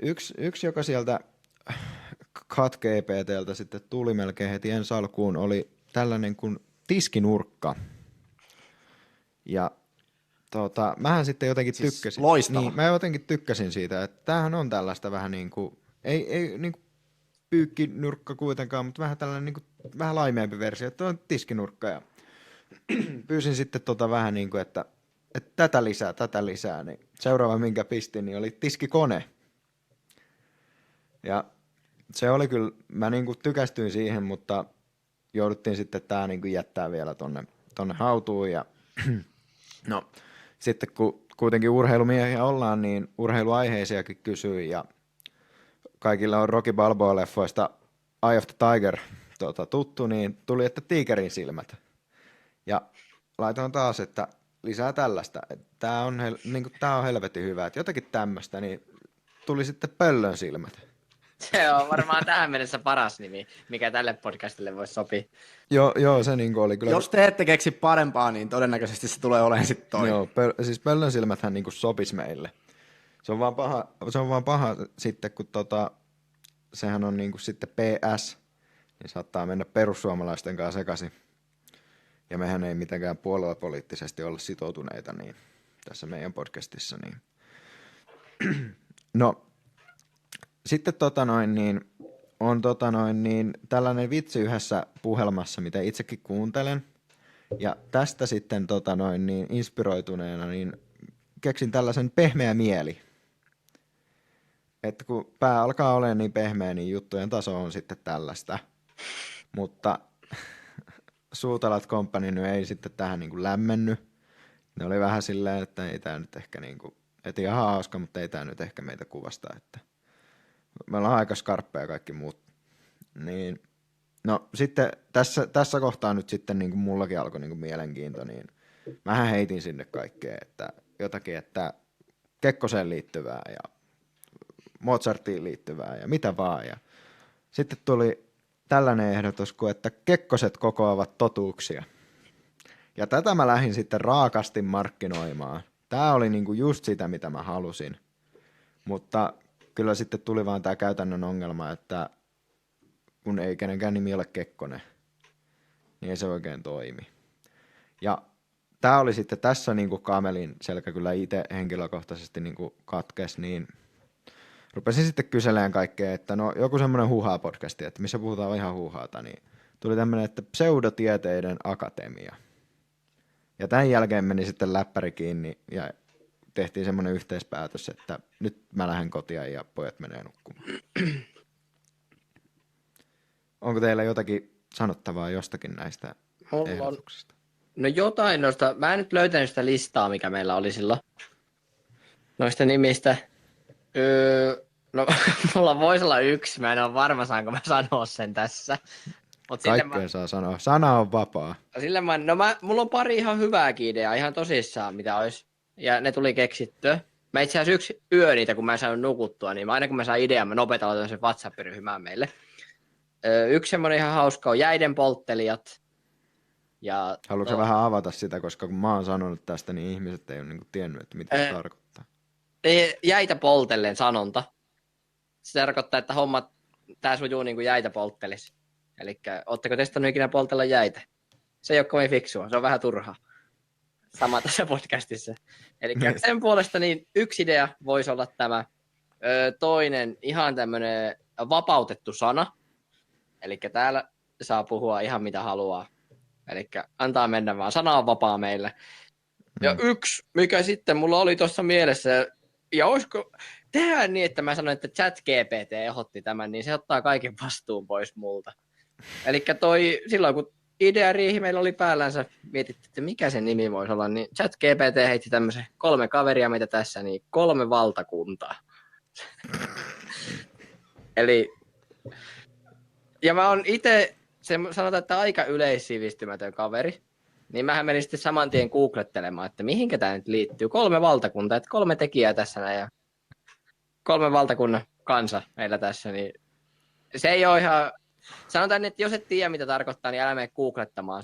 S3: yksi, joka sieltä ChatGPTltä sitten tuli melkein heti ensi alkuun, oli tällainen kuin tiskinurkka. Ja mähän sitten jotenkin siis tykkäsin.
S2: Loistava.
S3: Niin, mä jotenkin tykkäsin siitä, että tämähän on tällaista vähän niin kuin, ei niin kuin pyykkinurkka kuitenkaan, mutta vähän tällainen niin kuin, vähän laimeampi versio, että on tiskinurkka. Ja pyysin sitten vähän niin kuin, että tätä lisää, niin seuraava minkä pistin, niin oli tiskikone. Ja se oli kyllä, mä niin kuin tykästyin siihen, mutta jouduttiin sitten tää niin kuin jättää vielä tonne hautuun ja no sitten kun kuitenkin urheilumiehiä ollaan, niin urheiluaiheisiakin kysyin ja kaikilla on Rocky Balboa-leffoista Eye of the Tiger tuttu, niin tuli, että tiikerin silmät. Ja laitoin taas, että lisää tällaista. Tää on helvetin hyvä, että jotakin tämmöistä, niin tuli sitten pöllön silmät.
S1: Se on varmaan tähän mennessä paras nimi, mikä tälle podcastille voisi sopia.
S3: Joo, se niin oli kyllä.
S2: Jos te ette keksi parempaa, niin todennäköisesti se tulee olemaan sitten toi.
S3: Joo, siis pöllön silmäthän niin sopisi meille. Se on vaan paha sitten, kun sehän on niinku sitten PS, niin saattaa mennä perussuomalaisten kanssa sekaisin. Ja mehän ei mitenkään puoluepoliittisesti olla sitoutuneita niin tässä meidän podcastissa. Niin. No, sitten on tällainen vitsi yhdessä puhelmassa, mitä itsekin kuuntelen. Ja tästä sitten inspiroituneena niin keksin tällaisen pehmeä mieli. Että kun pää alkaa olemaan niin pehmeä, niin juttujen taso on sitten tällaista. Mutta Suutalat Company nyt ei sitten tähän niin kuin lämmennyt. Ne oli vähän silleen, että ei tämä nyt ehkä niin kuin, et ihan hauska, mutta ei tämä nyt ehkä meitä kuvasta. Että me ollaan aika skarppeja kaikki muut. Niin, no sitten tässä kohtaa nyt sitten niin kuin mullakin alkoi niin kuin mielenkiinto, niin mähän heitin sinne kaikkea, että jotakin, että Kekkoseen liittyvää ja Mozartiin liittyvää ja mitä vaan. Ja sitten tuli tällainen ehdotus kuin, että Kekkoset kokoavat totuuksia. Ja tätä mä lähdin sitten raakasti markkinoimaan. Tää oli niinku just sitä, mitä mä halusin. Mutta kyllä sitten tuli vaan tää käytännön ongelma, että kun ei kenenkään nimi ole Kekkonen, niin ei se oikein toimi. Ja tää oli sitten tässä niinku kamelin selkä kyllä itse henkilökohtaisesti niinku katkes, niin rupesin sitten kyselemään kaikkea, että no joku semmoinen huuhaa-podcasti, että missä puhutaan ihan huuhaata, niin tuli tämmöinen, että pseudotieteiden akatemia. Ja tämän jälkeen meni sitten läppäri kiinni ja tehtiin semmoinen yhteispäätös, että nyt mä lähden kotiin ja pojat menee nukkumaan. Onko teillä jotakin sanottavaa jostakin näistä ehdotuksista?
S1: No jotain noista. Mä en nyt löytänyt sitä listaa, mikä meillä oli silloin noista nimistä. No, mulla voisi olla yksi. Mä en ole varma, saanko mä sanoa sen tässä.
S3: Kaikkea saa sanoa. Sana on vapaa.
S1: Mulla on pari ihan hyvääkin ideaa, ihan tosissaan, mitä olisi. Ja ne tuli keksittyä. Mä itse asiassa yksi yö niitä, kun mä en saanut nukuttua, niin aina kun mä saan idean, mä nopeasti aloitan sen WhatsApp-ryhmään meille. Yksi semmoinen ihan hauska on jäiden polttelijat.
S3: Haluatko vähän avata sitä, koska kun mä oon sanonut tästä, niin ihmiset ei ole niinku tiennyt, että mitä se tarkoittaa.
S1: Jäitä poltellen sanonta. Se tarkoittaa, että tää sujuu niin kuin jäitä polttelisi. Eli ootteko testannut ikinä poltella jäitä? Se ei ole kovin fiksua, se on vähän turhaa. Sama tässä podcastissa. Eli sen puolesta niin yksi idea voisi olla tämä. Toinen ihan tämmöinen vapautettu sana. Eli täällä saa puhua ihan mitä haluaa. Eli antaa mennä vaan, sana on vapaa meille. Ja yksi, mikä sitten mulla oli tuossa mielessä, ja olisiko tehdään niin, että mä sanoin, että ChatGPT ehdotti tämän, niin se ottaa kaiken vastuun pois multa. Eli silloin kun ideariihi meillä oli päällänsä, mietittiin, että mikä sen nimi voisi olla, niin ChatGPT heitti tämmöisen 3 kaveria meitä tässä, niin 3 valtakuntaa. Eli, ja mä oon itse, sanotaan, että aika yleissivistymätön kaveri, niin mähän menin sitten saman tien googlettelemaan, että mihinkä tämä nyt liittyy. 3 valtakuntaa, että 3 tekijää tässä näin ja 3 valtakunnan kansa meillä tässä, niin se ei ole ihan, sanotaan, että jos et tiedä mitä tarkoittaa, niin älä mene googlettamaan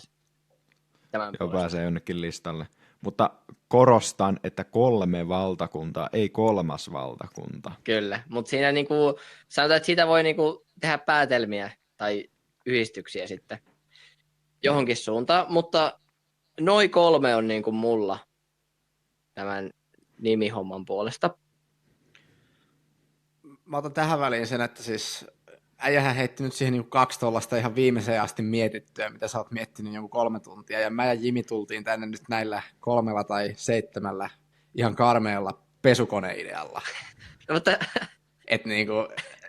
S1: tämän
S3: Joo, pääsee jonnekin listalle. Mutta korostan, että 3 valtakuntaa, ei 3. valtakunta.
S1: Kyllä, mutta siinä niinku, sanotaan, että siitä voi niinku tehdä päätelmiä tai yhdistyksiä sitten johonkin suuntaan, mutta noin 3 on niinku mulla tämän nimihomman puolesta.
S2: Mä otan tähän väliin sen, että siis äijähän heitti nyt siihen niin 2 tollasta ihan viimeiseen asti mietittyä, mitä sä oot miettinyt joku 3 tuntia, ja mä ja Jimi tultiin tänne nyt näillä 3 tai 7 ihan karmeella pesukoneidealla.
S1: Mutta
S2: että niinku,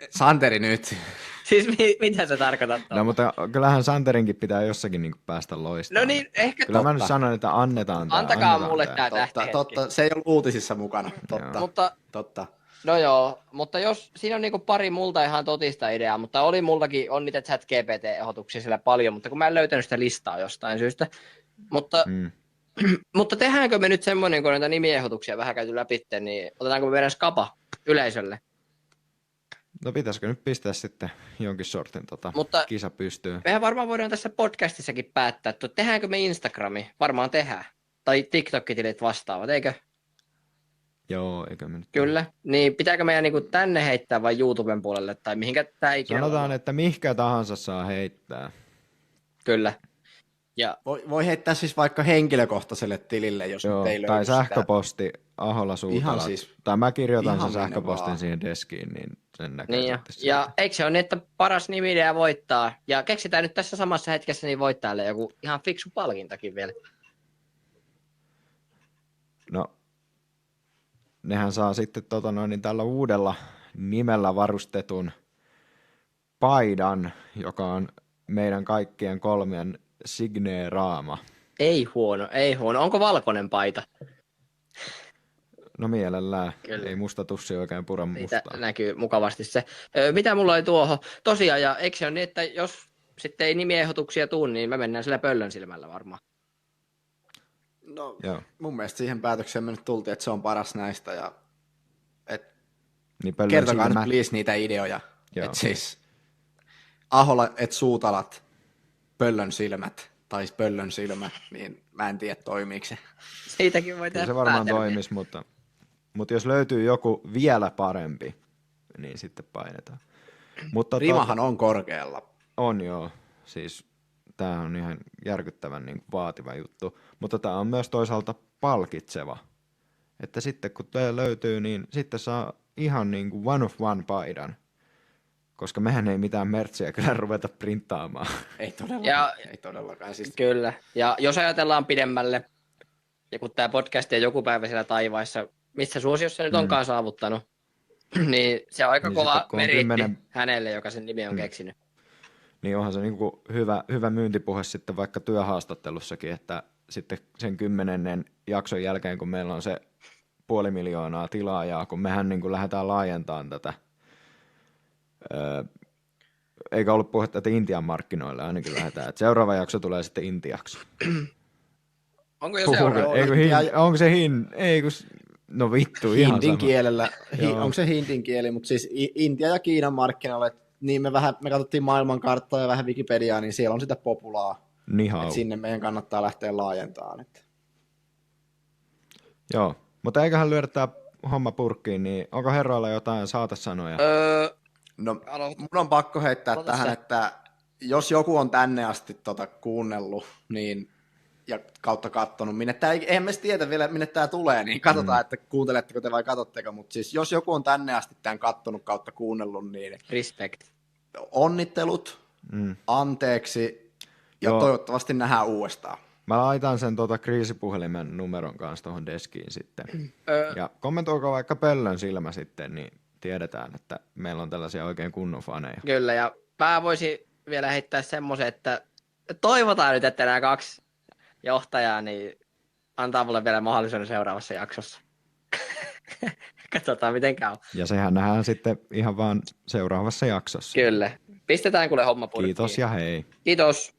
S2: Santeri nyt.
S1: Siis mitä sä tarkoitat?
S3: No mutta kyllähän Santerinkin pitää jossakin niinku päästä loistamaan.
S1: No niin, ehkä
S3: kyllä totta. Mä nyt sanon, että annetaan tää.
S1: Antakaa mulle tää tähtihetki.
S2: Totta, se ei ollut uutisissa mukana. Totta. Totta.
S1: No joo, mutta jos siinä on niinku pari multa ihan totista ideaa, mutta oli multakin, on niitä ChatGPT-ehdotuksia siellä paljon, mutta kun mä en löytänyt sitä listaa jostain syystä. Mutta tehdäänkö me nyt semmoinen, kun näitä nimiehdotuksia vähän käyty läpi, niin otetaanko me meidän skapa yleisölle?
S3: No pitäisikö nyt pistää sitten jonkin sortin kisa pystyyn?
S1: Mehän varmaan voidaan tässä podcastissakin päättää, että tehdäänkö me Instagrami? Varmaan tehdään. Tai TikTok-tilit vastaavat, eikö?
S3: Joo, eikö me nyt...
S1: Kyllä. Niin pitääkö meidän niinku tänne heittää vai YouTuben puolelle tai mihinkä tää ikinä
S3: Sanotaan,
S1: on?
S3: että mihkä tahansa saa heittää.
S1: Kyllä. Ja
S2: Voi heittää siis vaikka henkilökohtaiselle tilille, jos
S3: Joo,
S2: nyt ei löydy
S3: tai
S2: sitä.
S3: sähköposti Ahola Suutala.
S2: siis-
S3: Tai mä kirjoitan
S2: ihan
S3: sen
S2: minne
S3: sähköpostin
S2: vaan.
S3: siihen deskiin, niin sen näkee
S1: niin
S3: sitten siitä.
S1: ja eikö se ole niin, että paras nimiidea voittaa? Ja keksitään nyt tässä samassa hetkessä niin voittajalle joku ihan fiksu palkintakin vielä.
S3: No, nehän saa sitten niin tällä uudella nimellä varustetun paidan, joka on meidän kaikkien kolmien signeeraama.
S1: Ei huono, ei huono. Onko valkoinen paita?
S3: No mielellään.
S1: Kyllä.
S3: Ei musta tussi oikein pura
S1: Siitä
S3: mustaa.
S1: näkyy mukavasti se. Mitä mulla oli tuohon? Tosiaan, ja eikö se ole niin, että jos sitten ei nimiehdotuksia tuu, niin me mennään sillä pöllön silmällä varmaan.
S2: No,
S3: Joo.
S2: mun mielestä siihen päätökseen me nyt tultiin, että se on paras näistä. Ja
S3: Niin pöllön
S2: kertokaa
S3: silmä.
S2: nyt please niitä ideoja.
S3: Joo.
S2: Että siis Ahola et Suutalat, pöllön silmät, tai pöllön silmä, niin mä en tiedä toimiiko se.
S1: Siitäkin voi
S3: Kyllä
S1: tehdä
S3: se varmaan
S1: päätelmiä.
S3: toimisi, mutta jos löytyy joku vielä parempi, niin sitten painetaan. Mutta
S2: Rimahan on korkealla.
S3: on joo, siis tämä on ihan järkyttävän niin kuin vaativa juttu, mutta tämä on myös toisaalta palkitseva, että sitten kun tämä löytyy, niin sitten saa ihan niin kuin one of one paidan, koska mehän ei mitään mertsiä kyllä ruveta printtaamaan.
S2: Ei todellakaan. Ei todellakaan. Siis
S1: Kyllä. Ja jos ajatellaan pidemmälle, ja kun tämä podcast on joku päivä siellä taivaissa, missä suosiossa se nyt onkaan saavuttanut, niin se on aika
S3: Niin
S1: kova
S3: sitten, kun on
S1: meriitti
S3: 10
S1: hänelle, joka sen nimi on keksinyt.
S3: Niin onhan se niin kuin hyvä myyntipuhe sitten vaikka työhaastattelussakin, että sitten sen 10. jakson jälkeen, kun meillä on se 500 000 tilaajaa, kun mehän niin kuin lähdetään laajentamaan tätä, eikä ollut puhetta, että Intian markkinoille ainakin lähdetään, että seuraava jakso tulee sitten Intiaksi.
S1: Onko jo seuraava?
S3: Onko se ei kun, no vittu, ihan
S2: hindin
S3: sama.
S2: kielellä,
S3: Joo.
S2: onko se hindin kieli, mutta siis Intia ja Kiinan markkinoille, niin me katsottiin maailmankarttaa ja vähän Wikipediaa, niin siellä on sitä populaa,
S3: Nihau.
S2: että sinne meidän kannattaa lähteä laajentamaan. Että.
S3: Joo, mutta eiköhän lyödä tämä homma purkkiin, niin onko herroilla jotain saatesanoja?
S2: No, mun on pakko heittää
S1: Ota
S2: tähän,
S1: se.
S2: että jos joku on tänne asti kuunnellut, niin ja kautta kattonut, eihän me tiedä vielä, minne tämä tulee, niin katsotaan, että kuunteletteko te vai katsotteko, mutta siis jos joku on tänne asti tämän kattonut kautta kuunnellut, niin
S1: Respect.
S2: onnittelut, anteeksi ja
S3: Joo.
S2: toivottavasti nähdään uudestaan.
S3: Mä laitan sen kriisipuhelimen numeron kanssa tuohon deskiin sitten. Ja kommentoikaa vaikka pöllön silmä sitten, niin tiedetään, että meillä on tällaisia oikein kunnon faneja.
S1: Kyllä, ja mä voisin vielä heittää semmoisen, että toivotaan nyt, että nämä 2 johtajaa niin antaa mulle vielä mahdollisuuden seuraavassa jaksossa. Katsotaan, miten käy.
S3: Ja sehän nähdään sitten ihan vaan seuraavassa jaksossa.
S1: Kyllä. Pistetään kuule homma purkkiin.
S3: Kiitos ja hei.
S1: Kiitos.